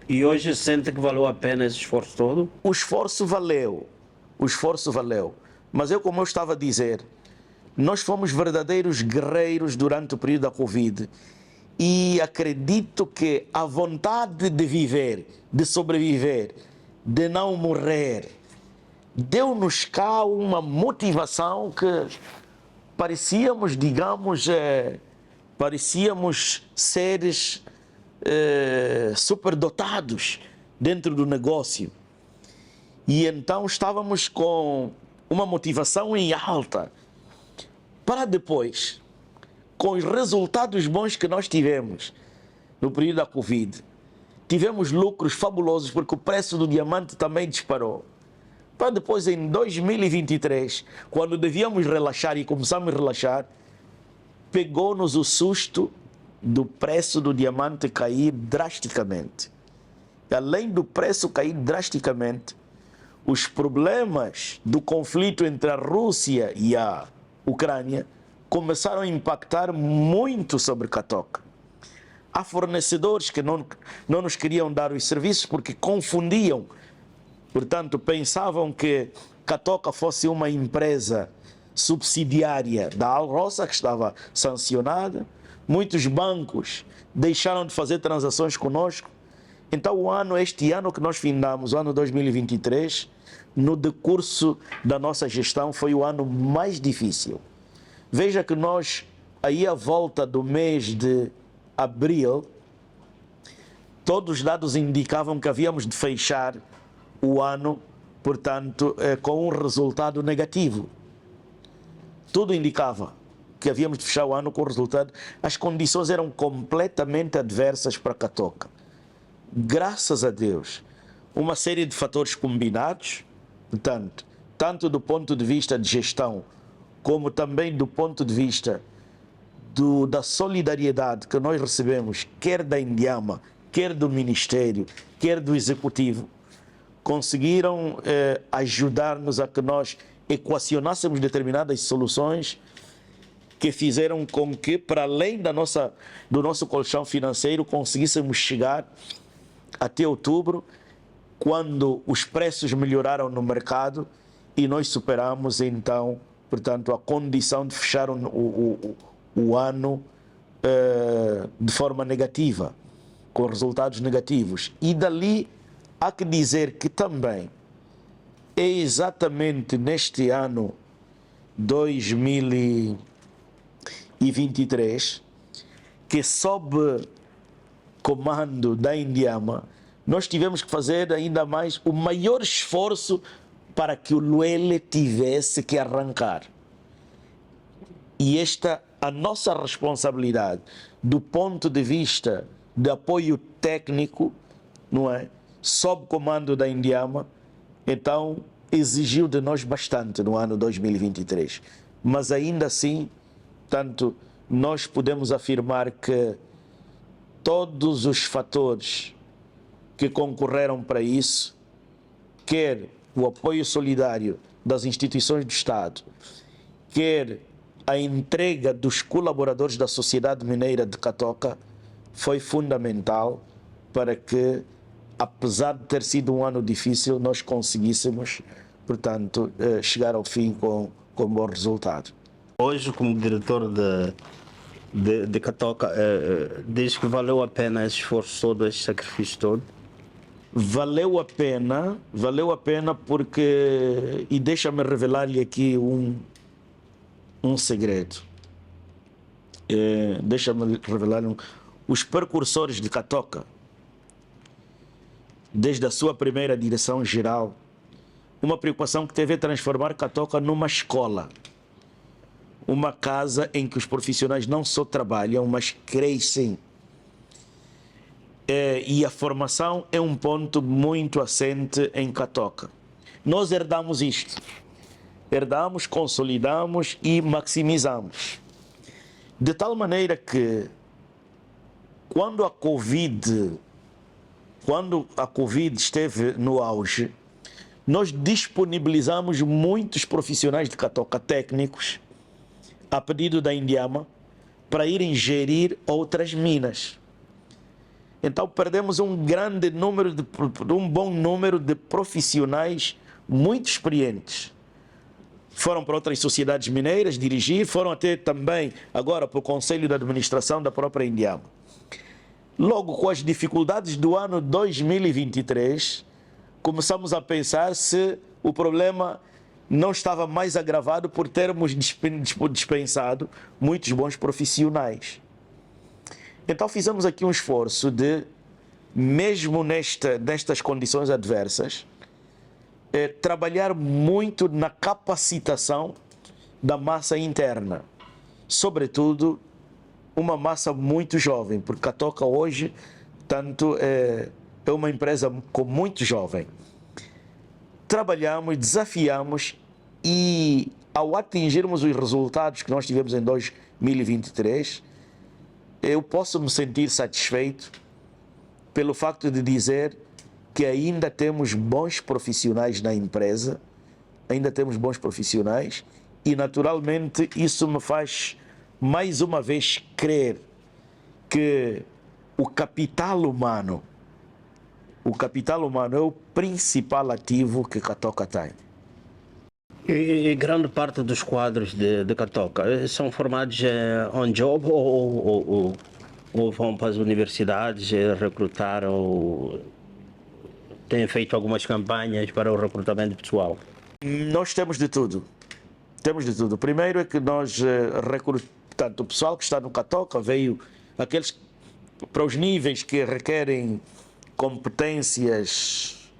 E hoje sente que valeu a pena esse esforço todo? O esforço valeu. O esforço valeu. Mas como eu estava a dizer, nós fomos verdadeiros guerreiros durante o período da Covid. E acredito que a vontade de viver, de sobreviver, de não morrer, deu-nos cá uma motivação que parecíamos, digamos, parecíamos seres superdotados dentro do negócio. E então estávamos com uma motivação em alta para depois, com os resultados bons que nós tivemos no período da Covid, tivemos lucros fabulosos porque o preço do diamante também disparou. Para depois, em 2023, quando devíamos relaxar e começamos a relaxar, pegou-nos o susto do preço do diamante cair drasticamente. E além do preço cair drasticamente, os problemas do conflito entre a Rússia e a Ucrânia começaram a impactar muito sobre Catoca. Há fornecedores que não nos queriam dar os serviços porque confundiam. Portanto, pensavam que Catoca fosse uma empresa subsidiária da Alrosa, que estava sancionada. Muitos bancos deixaram de fazer transações conosco. Então, este ano que nós findamos, o ano 2023, no decurso da nossa gestão, foi o ano mais difícil. Veja que nós, aí à volta do mês de abril, todos os dados indicavam que havíamos de fechar o ano, portanto, com um resultado negativo. Tudo indicava que havíamos de fechar o ano com o resultado. As condições eram completamente adversas para Catoca. Graças a Deus, uma série de fatores combinados, portanto, tanto do ponto de vista de gestão, como também do ponto de vista da solidariedade que nós recebemos, quer da Indiama, quer do Ministério, quer do Executivo, conseguiram ajudar-nos a que nós equacionássemos determinadas soluções que fizeram com que, para além do nosso colchão financeiro, conseguíssemos chegar até outubro, quando os preços melhoraram no mercado e nós superamos, então, portanto, a condição de fechar o ano de forma negativa, com resultados negativos. E dali há que dizer que também é exatamente neste ano 2023 que, sob comando da Indiama, nós tivemos que fazer ainda mais o maior esforço para que o Luele tivesse que arrancar. E a nossa responsabilidade do ponto de vista de apoio técnico, não é? Sob comando da Indiama, então exigiu de nós bastante no ano 2023. Mas ainda assim, tanto nós podemos afirmar que todos os fatores que concorreram para isso, quer o apoio solidário das instituições do Estado, quer a entrega dos colaboradores da Sociedade Mineira de Catoca, foi fundamental para que, apesar de ter sido um ano difícil, nós conseguíssemos, portanto, chegar ao fim com bom resultado. Hoje, como diretor de Catoca, diz que valeu a pena esse esforço todo, esse sacrifício todo? Valeu a pena porque, e deixa-me revelar-lhe aqui um segredo. deixa-me revelar, os precursores de Catoca, desde a sua primeira direção-geral, uma preocupação que teve é transformar Catoca numa escola, uma casa em que os profissionais não só trabalham, mas crescem. E a formação é um ponto muito assente em Catoca. Nós herdamos isto. Herdamos, consolidamos e maximizamos. De tal maneira que, quando a Covid esteve no auge, nós disponibilizamos muitos profissionais de Catoca técnicos, a pedido da Indiama, para irem gerir outras minas. Então perdemos um bom número de profissionais muito experientes. Foram para outras sociedades mineiras dirigir, foram até também agora para o Conselho de Administração da própria Indiama. Logo, com as dificuldades do ano 2023, começamos a pensar se o problema não estava mais agravado por termos dispensado muitos bons profissionais. Então fizemos aqui um esforço de, mesmo nestas condições adversas, trabalhar muito na capacitação da massa interna, sobretudo uma massa muito jovem, porque Catoca hoje é uma empresa muito jovem. Trabalhamos, desafiamos e, ao atingirmos os resultados que nós tivemos em 2023, eu posso me sentir satisfeito pelo facto de dizer que ainda temos bons profissionais na empresa, ainda temos bons profissionais e, naturalmente, isso me faz, mais uma vez, crer que o capital humano é o principal ativo que Catoca tem. E grande parte dos quadros de Catoca são formados on job ou vão para as universidades recrutar ou têm feito algumas campanhas para o recrutamento pessoal? Nós temos de tudo. Temos de tudo. Primeiro é que nós recrutamos, portanto, o pessoal que está no Catoca veio aqueles para os níveis que requerem competências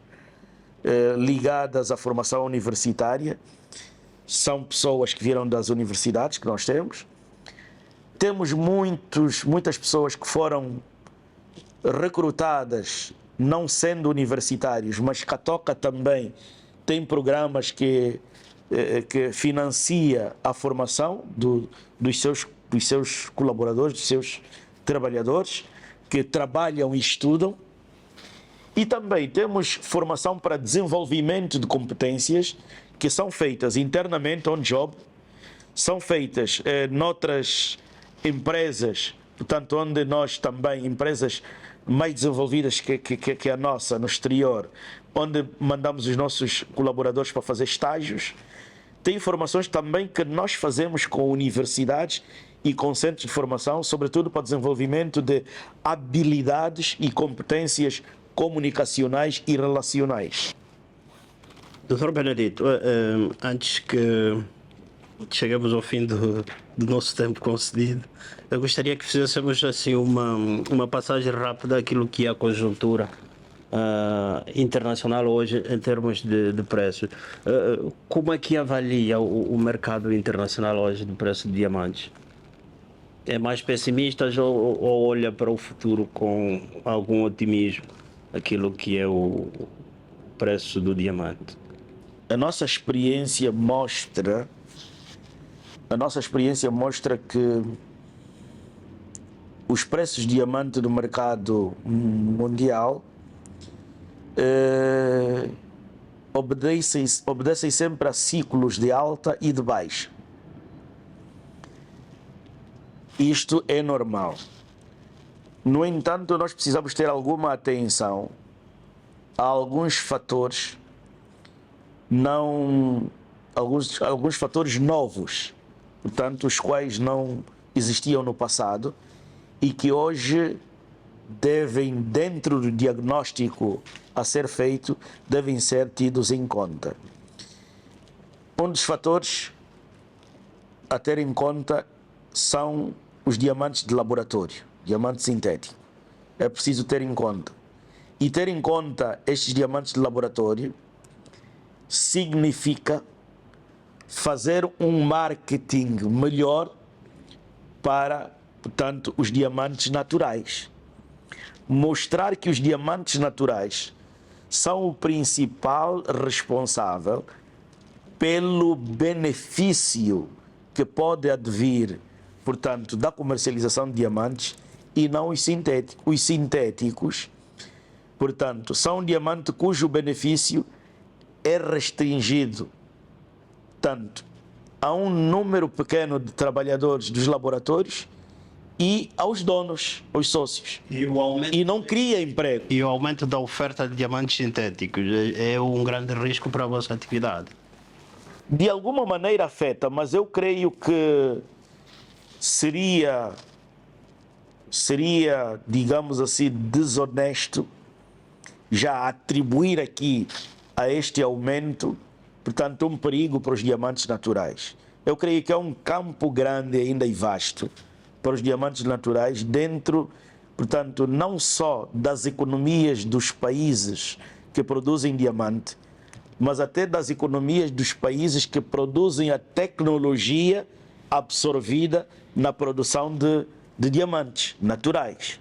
ligadas à formação universitária. São pessoas que vieram das universidades que nós temos. Temos muitas pessoas que foram recrutadas não sendo universitários, mas Catoca também tem programas que financia a formação dos seus colaboradores, dos seus trabalhadores que trabalham e estudam. E também temos formação para desenvolvimento de competências que são feitas internamente, on job, são feitas noutras empresas, portanto, onde nós também, empresas mais desenvolvidas que a nossa, no exterior, onde mandamos os nossos colaboradores para fazer estágios. Tem formações também que nós fazemos com universidades e com centros de formação, sobretudo para desenvolvimento de habilidades e competências comunicacionais e relacionais. Doutor Benedito, antes que chegamos ao fim do nosso tempo concedido, eu gostaria que fizéssemos assim uma passagem rápida daquilo que é a conjuntura internacional hoje em termos de preços. Como é que avalia o mercado internacional hoje do preço de diamantes? É mais pessimista ou olha para o futuro com algum otimismo aquilo que é o preço do diamante? A nossa experiência mostra que os preços de diamante do mercado mundial obedecem sempre a ciclos de alta e de baixa. Isto é normal. No entanto, nós precisamos ter alguma atenção a alguns fatores, alguns fatores novos, portanto, os quais não existiam no passado e que hoje devem, dentro do diagnóstico a ser feito, devem ser tidos em conta. Um dos fatores a ter em conta são os diamantes de laboratório, diamante sintético. É preciso ter em conta. E ter em conta estes diamantes de laboratório significa fazer um marketing melhor para, portanto, os diamantes naturais. Mostrar que os diamantes naturais são o principal responsável pelo benefício que pode advir, portanto, da comercialização de diamantes e não os sintéticos. Os sintéticos, portanto, são um diamante cujo benefício é restringido tanto a um número pequeno de trabalhadores dos laboratórios e aos donos, aos sócios. E não cria emprego. E o aumento da oferta de diamantes sintéticos é um grande risco para a vossa atividade? De alguma maneira afeta, mas eu creio que seria, digamos assim, desonesto já atribuir aqui a este aumento, portanto, um perigo para os diamantes naturais. Eu creio que é um campo grande ainda e vasto para os diamantes naturais dentro, portanto, não só das economias dos países que produzem diamante, mas até das economias dos países que produzem a tecnologia absorvida na produção de diamantes naturais.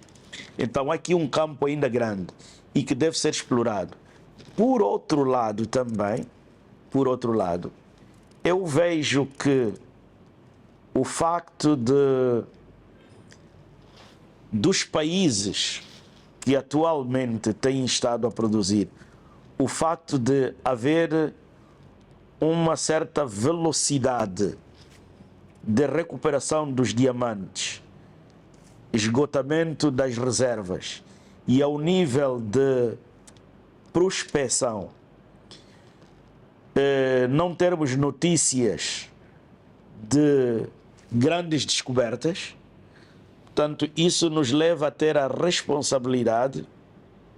Então, há aqui um campo ainda grande e que deve ser explorado. Por outro lado também, eu vejo que o facto dos países que atualmente têm estado a produzir, o facto de haver uma certa velocidade de recuperação dos diamantes, esgotamento das reservas e ao nível de prospecção, não termos notícias de grandes descobertas, portanto, isso nos leva a ter a responsabilidade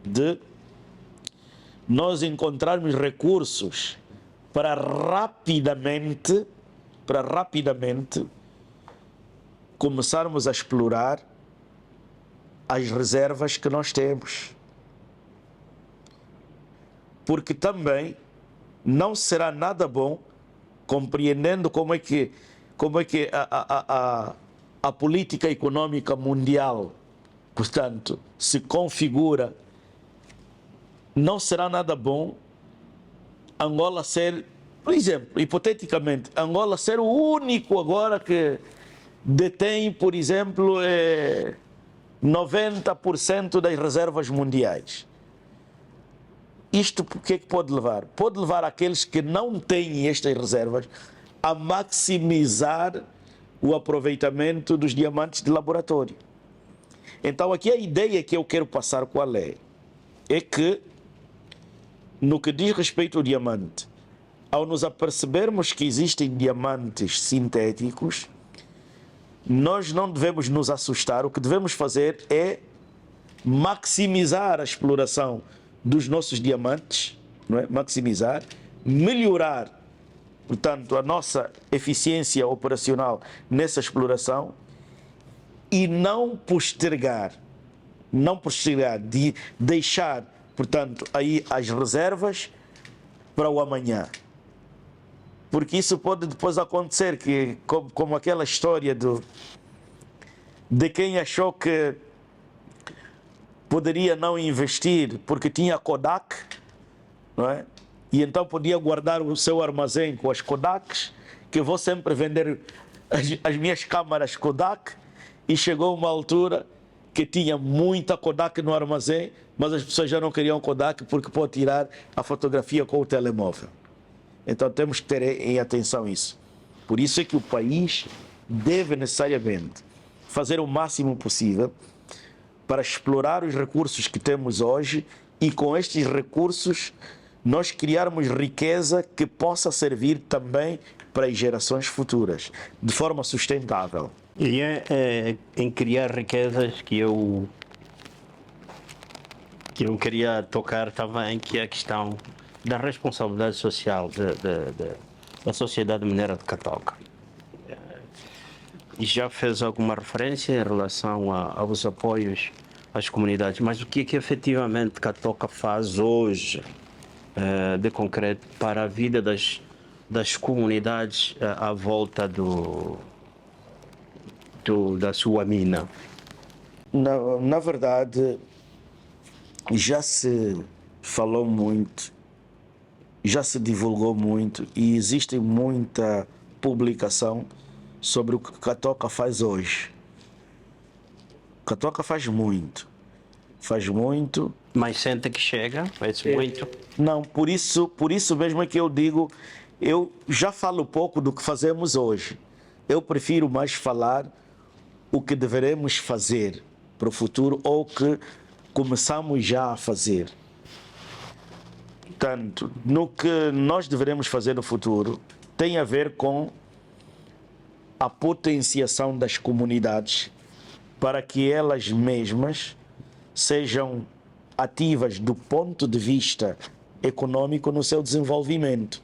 de nós encontrarmos recursos para rapidamente começarmos a explorar as reservas que nós temos. Porque também não será nada bom, compreendendo como é que a política econômica mundial, portanto, se configura, não será nada bom Angola ser, por exemplo, hipoteticamente, Angola ser o único agora que detém, por exemplo, 90% das reservas mundiais. Isto o que é que pode levar? Pode levar aqueles que não têm estas reservas a maximizar o aproveitamento dos diamantes de laboratório. Então aqui a ideia que eu quero passar qual é que no que diz respeito ao diamante, ao nos apercebermos que existem diamantes sintéticos, nós não devemos nos assustar. O que devemos fazer é maximizar a exploração dos nossos diamantes, não é? Maximizar, melhorar, portanto, a nossa eficiência operacional nessa exploração e não postergar, de deixar, portanto, aí as reservas para o amanhã. Porque isso pode depois acontecer, que, como aquela história de quem achou que poderia não investir porque tinha Kodak, não é? E então podia guardar o seu armazém com as Kodaks, que eu vou sempre vender as minhas câmaras Kodak, e chegou uma altura que tinha muita Kodak no armazém, mas as pessoas já não queriam Kodak porque pode tirar a fotografia com o telemóvel. Então temos que ter em atenção isso. Por isso é que o país deve necessariamente fazer o máximo possível para explorar os recursos que temos hoje e com estes recursos nós criarmos riqueza que possa servir também para as gerações futuras, de forma sustentável. E é em criar riquezas que eu queria tocar também, que é a questão da responsabilidade social da Sociedade Mineira de Catoca. já fez alguma referência em relação aos apoios às comunidades, mas o que é que efetivamente Catoca faz hoje de concreto para a vida das comunidades à volta da sua mina? Na verdade, já se falou muito, já se divulgou muito e existe muita publicação sobre o que Catoca faz hoje. Catoca faz muito. Mas sente que chega, faz muito. Não, por isso mesmo é que eu digo, eu já falo pouco do que fazemos hoje. Eu prefiro mais falar o que deveremos fazer para o futuro ou que começamos já a fazer. Portanto, no que nós deveremos fazer no futuro tem a ver com a potenciação das comunidades para que elas mesmas sejam ativas do ponto de vista econômico no seu desenvolvimento.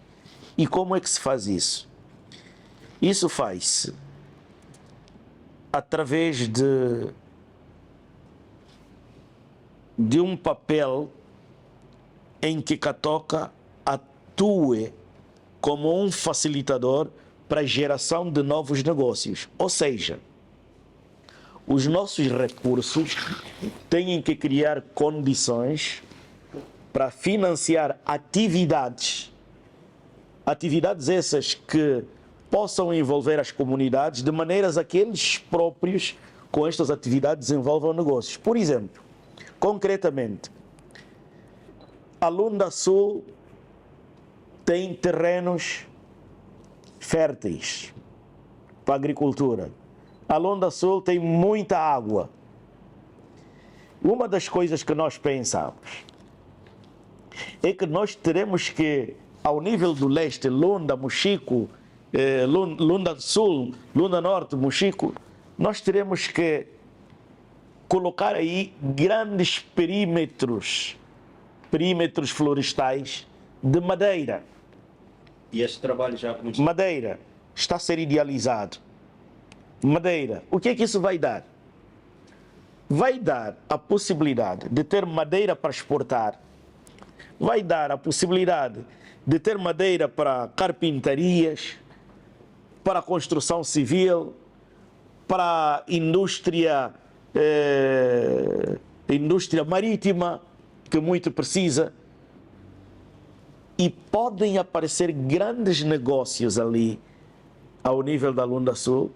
E como é que se faz isso? Isso faz-se através de um papel em que Catoca atue como um facilitador para a geração de novos negócios. Ou seja, os nossos recursos têm que criar condições para financiar atividades essas que possam envolver as comunidades de maneiras a que eles próprios, com estas atividades, desenvolvam negócios. Por exemplo, concretamente, a Lunda Sul tem terrenos férteis para a agricultura. A Lunda Sul tem muita água. Uma das coisas que nós pensamos é que nós teremos que, ao nível do leste, Lunda, Mochico, Lunda Sul, Lunda Norte, Mochico, nós teremos que colocar aí grandes perímetros florestais de madeira. E esse trabalho já começou? Madeira está a ser idealizado. Madeira, o que é que isso vai dar? Vai dar a possibilidade de ter madeira para exportar, vai dar a possibilidade de ter madeira para carpintarias, para construção civil, para indústria marítima, que muito precisa. E podem aparecer grandes negócios ali, ao nível da Lunda Sul,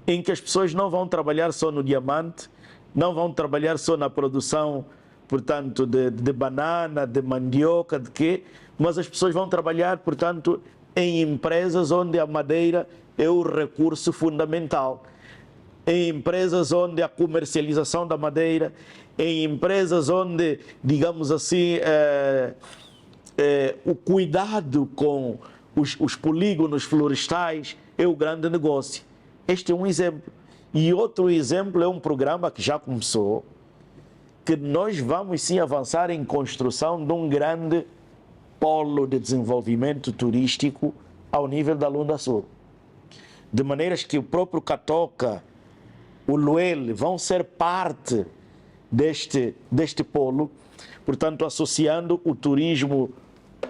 em que as pessoas não vão trabalhar só no diamante, não vão trabalhar só na produção, portanto, de banana, de mandioca, de quê, mas as pessoas vão trabalhar, portanto, em empresas onde a madeira é o recurso fundamental, em empresas onde a comercialização da madeira, em empresas onde, digamos assim, o cuidado com os polígonos florestais é o grande negócio. Este é um exemplo. E outro exemplo é um programa que já começou, que nós vamos sim avançar em construção de um grande polo de desenvolvimento turístico ao nível da Lunda Sul. De maneiras que o próprio Catoca, o Luele, vão ser parte deste polo, portanto, associando o turismo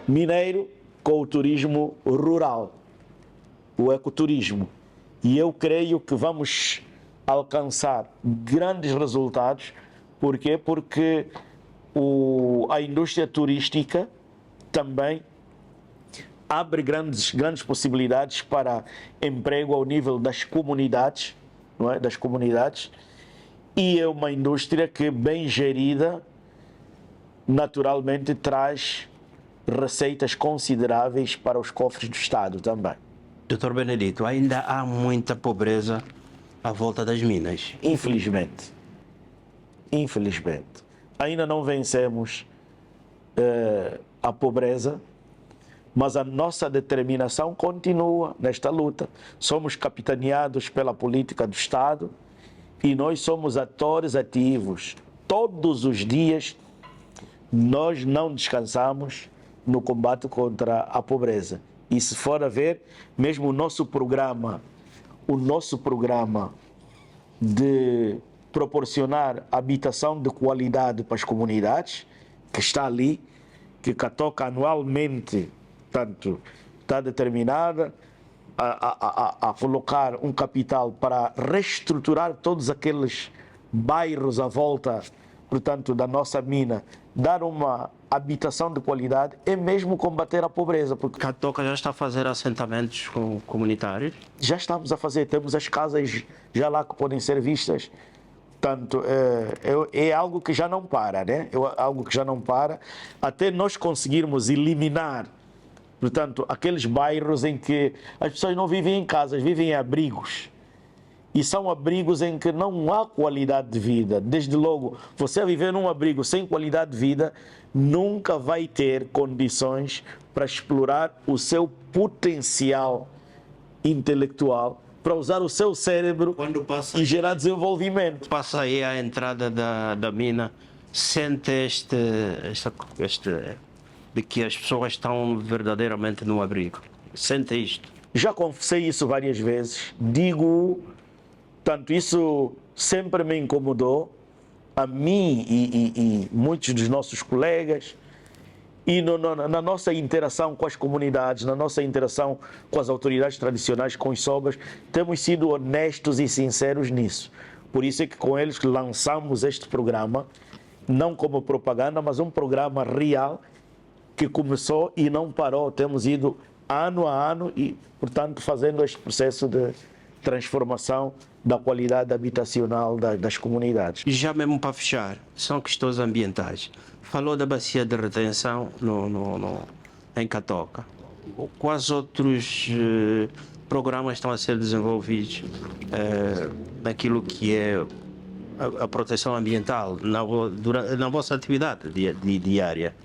mineiro com o turismo rural, o ecoturismo. E eu creio que vamos alcançar grandes resultados. Por quê? Porque a indústria turística também abre grandes possibilidades para emprego ao nível das comunidades, não é? Das comunidades, e é uma indústria que, bem gerida, naturalmente traz receitas consideráveis para os cofres do Estado também. Dr. Benedito, ainda há muita pobreza à volta das minas. Infelizmente. Ainda não vencemos a pobreza, mas a nossa determinação continua nesta luta. Somos capitaneados pela política do Estado e nós somos atores ativos. Todos os dias nós não descansamos no combate contra a pobreza. E se for a ver, mesmo o nosso programa o nosso programa de proporcionar habitação de qualidade para as comunidades, que está ali, que Catoca anualmente, portanto, está determinada a colocar um capital para reestruturar todos aqueles bairros à volta, portanto, da nossa mina, dar uma habitação de qualidade e mesmo combater a pobreza. Porque Catoca já está a fazer assentamentos comunitários? já estamos a fazer, temos as casas já lá que podem ser vistas. Portanto, é algo que já não para, né? É algo que já não para, até nós conseguirmos eliminar, portanto, aqueles bairros em que as pessoas não vivem em casas, vivem em abrigos. E são abrigos em que não há qualidade de vida. Desde logo, você a viver num abrigo sem qualidade de vida, nunca vai ter condições para explorar o seu potencial intelectual, para usar o seu cérebro e gerar desenvolvimento. Passa aí à entrada da mina, sente de que as pessoas estão verdadeiramente no abrigo. Sente isto. Já confessei isso várias vezes, digo, tanto isso sempre me incomodou, a mim e muitos dos nossos colegas, e na nossa interação com as comunidades, na nossa interação com as autoridades tradicionais, com os sobras, temos sido honestos e sinceros nisso. Por isso é que com eles lançamos este programa, não como propaganda, mas um programa real que começou e não parou. Temos ido ano a ano e, portanto, fazendo este processo de transformação da qualidade habitacional das comunidades. E já mesmo para fechar, são questões ambientais. Falou da bacia de retenção em Catoca. Quais outros programas estão a ser desenvolvidos naquilo que é a proteção ambiental na vossa atividade diária?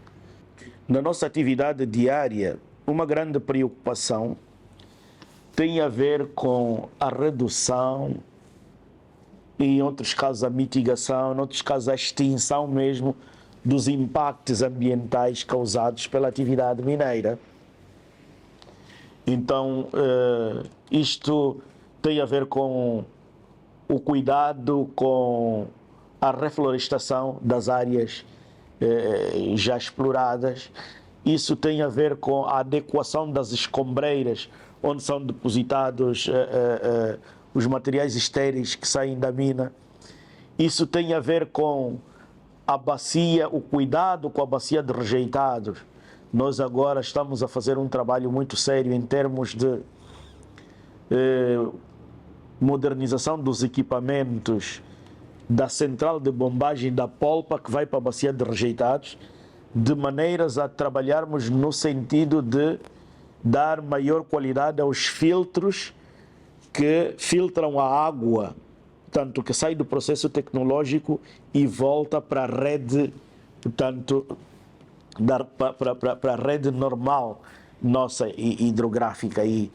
Na nossa atividade diária, uma grande preocupação tem a ver com a redução, em outros casos a mitigação, em outros casos a extinção mesmo dos impactos ambientais causados pela atividade mineira. Então, isto tem a ver com o cuidado com a reflorestação das áreas já exploradas. Isso tem a ver com a adequação das escombreiras, onde são depositados os materiais estéreis que saem da mina. Isso tem a ver com a bacia, o cuidado com a bacia de rejeitados. Nós agora estamos a fazer um trabalho muito sério em termos de modernização dos equipamentos da central de bombagem da polpa que vai para a bacia de rejeitados, de maneiras a trabalharmos no sentido de dar maior qualidade aos filtros que filtram a água, portanto, que sai do processo tecnológico e volta para a rede, portanto, para a rede normal nossa hidrográfica e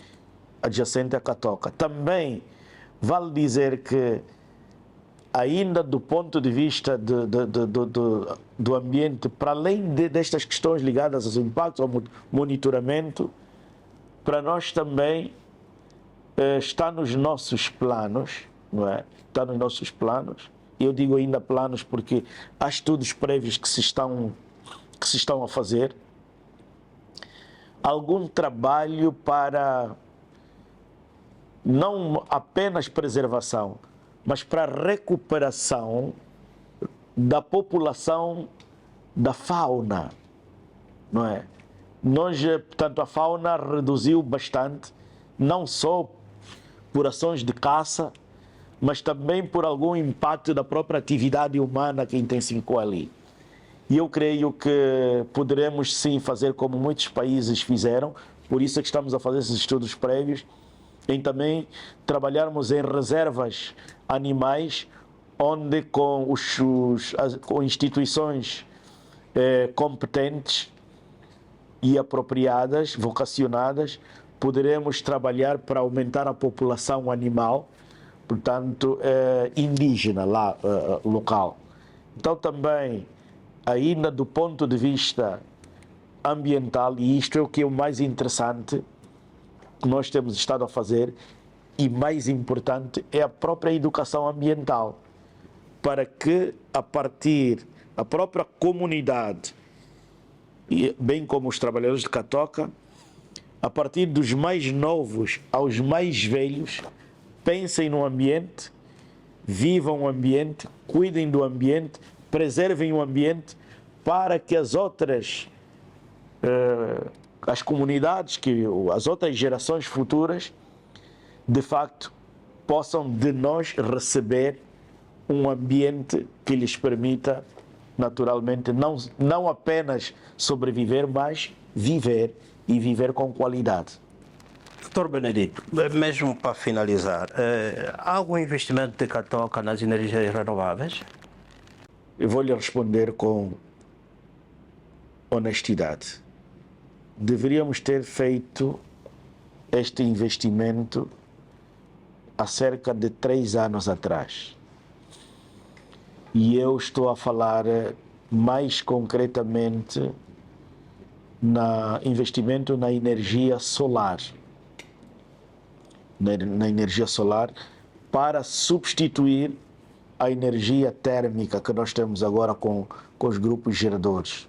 adjacente a Catoca. Também vale dizer que, ainda do ponto de vista do ambiente, para além destas questões ligadas aos impactos, ao monitoramento, para nós também está nos nossos planos, não é? Está nos nossos planos. Eu digo ainda planos porque há estudos prévios que se estão a fazer. Algum trabalho para não apenas preservação, mas para recuperação da população da fauna, não é? Nós, portanto, a fauna reduziu bastante, não só por ações de caça, mas também por algum impacto da própria atividade humana que intensificou ali. E eu creio que poderemos sim fazer como muitos países fizeram, por isso é que estamos a fazer esses estudos prévios, em também trabalharmos em reservas animais, onde com instituições competentes e apropriadas, vocacionadas, poderemos trabalhar para aumentar a população animal, portanto, indígena lá, local. Então também, ainda do ponto de vista ambiental, e isto é o que é o mais interessante que nós temos estado a fazer, e mais importante é a própria educação ambiental, para que a partir da própria comunidade, e bem como os trabalhadores de Catoca, a partir dos mais novos aos mais velhos, pensem no ambiente, vivam o ambiente, cuidem do ambiente, preservem o ambiente, para que as outras as comunidades, as outras gerações futuras, de facto, possam de nós receber um ambiente que lhes permita, naturalmente, não apenas sobreviver, mas viver e viver com qualidade. Doutor Benedito, mesmo para finalizar, há algum investimento de Catoca nas energias renováveis? Eu vou lhe responder com honestidade. Deveríamos ter feito este investimento há cerca de 3 anos atrás. E eu estou a falar mais concretamente no investimento na energia solar. Na energia solar, para substituir a energia térmica que nós temos agora com os grupos geradores.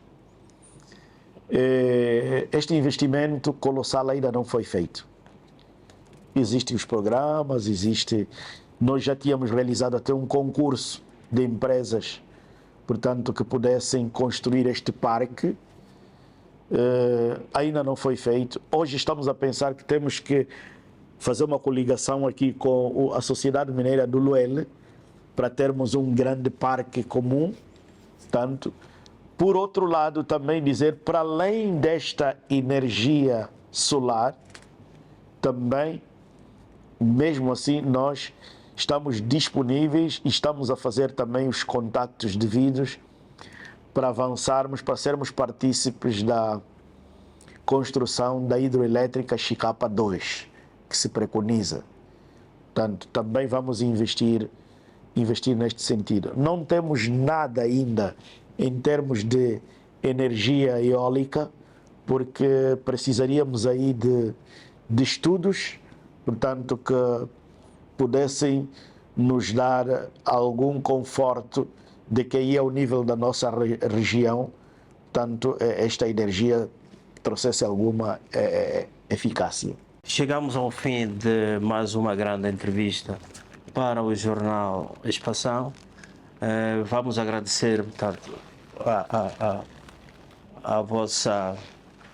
Este investimento colossal ainda não foi feito. Existem os programas, nós já tínhamos realizado até um concurso de empresas, portanto, que pudessem construir este parque. Ainda não foi feito. Hoje estamos a pensar que temos que fazer uma coligação aqui com a Sociedade Mineira do Luele para termos um grande parque comum. Portanto, por outro lado, também dizer, para além desta energia solar, também, mesmo assim, nós estamos disponíveis e estamos a fazer também os contactos devidos para avançarmos, para sermos partícipes da construção da hidroelétrica Chicapa 2, que se preconiza. Portanto, também vamos investir neste sentido. Não temos nada ainda em termos de energia eólica, porque precisaríamos aí de estudos, portanto, que pudessem nos dar algum conforto de que aí ao nível da nossa região, tanto esta energia trouxesse alguma eficácia. Chegamos ao fim de mais uma grande entrevista para o jornal Expansão. Vamos agradecer, portanto, a vossa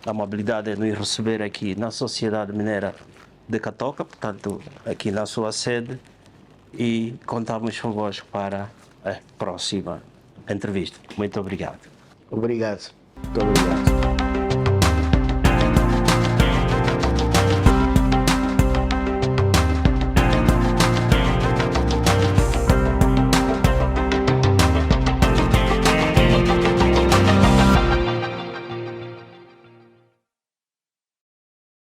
amabilidade em nos receber aqui na Sociedade Mineira de Catoca, portanto, aqui na sua sede, e contamos convosco para a próxima entrevista. Muito obrigado. Obrigado. Muito obrigado.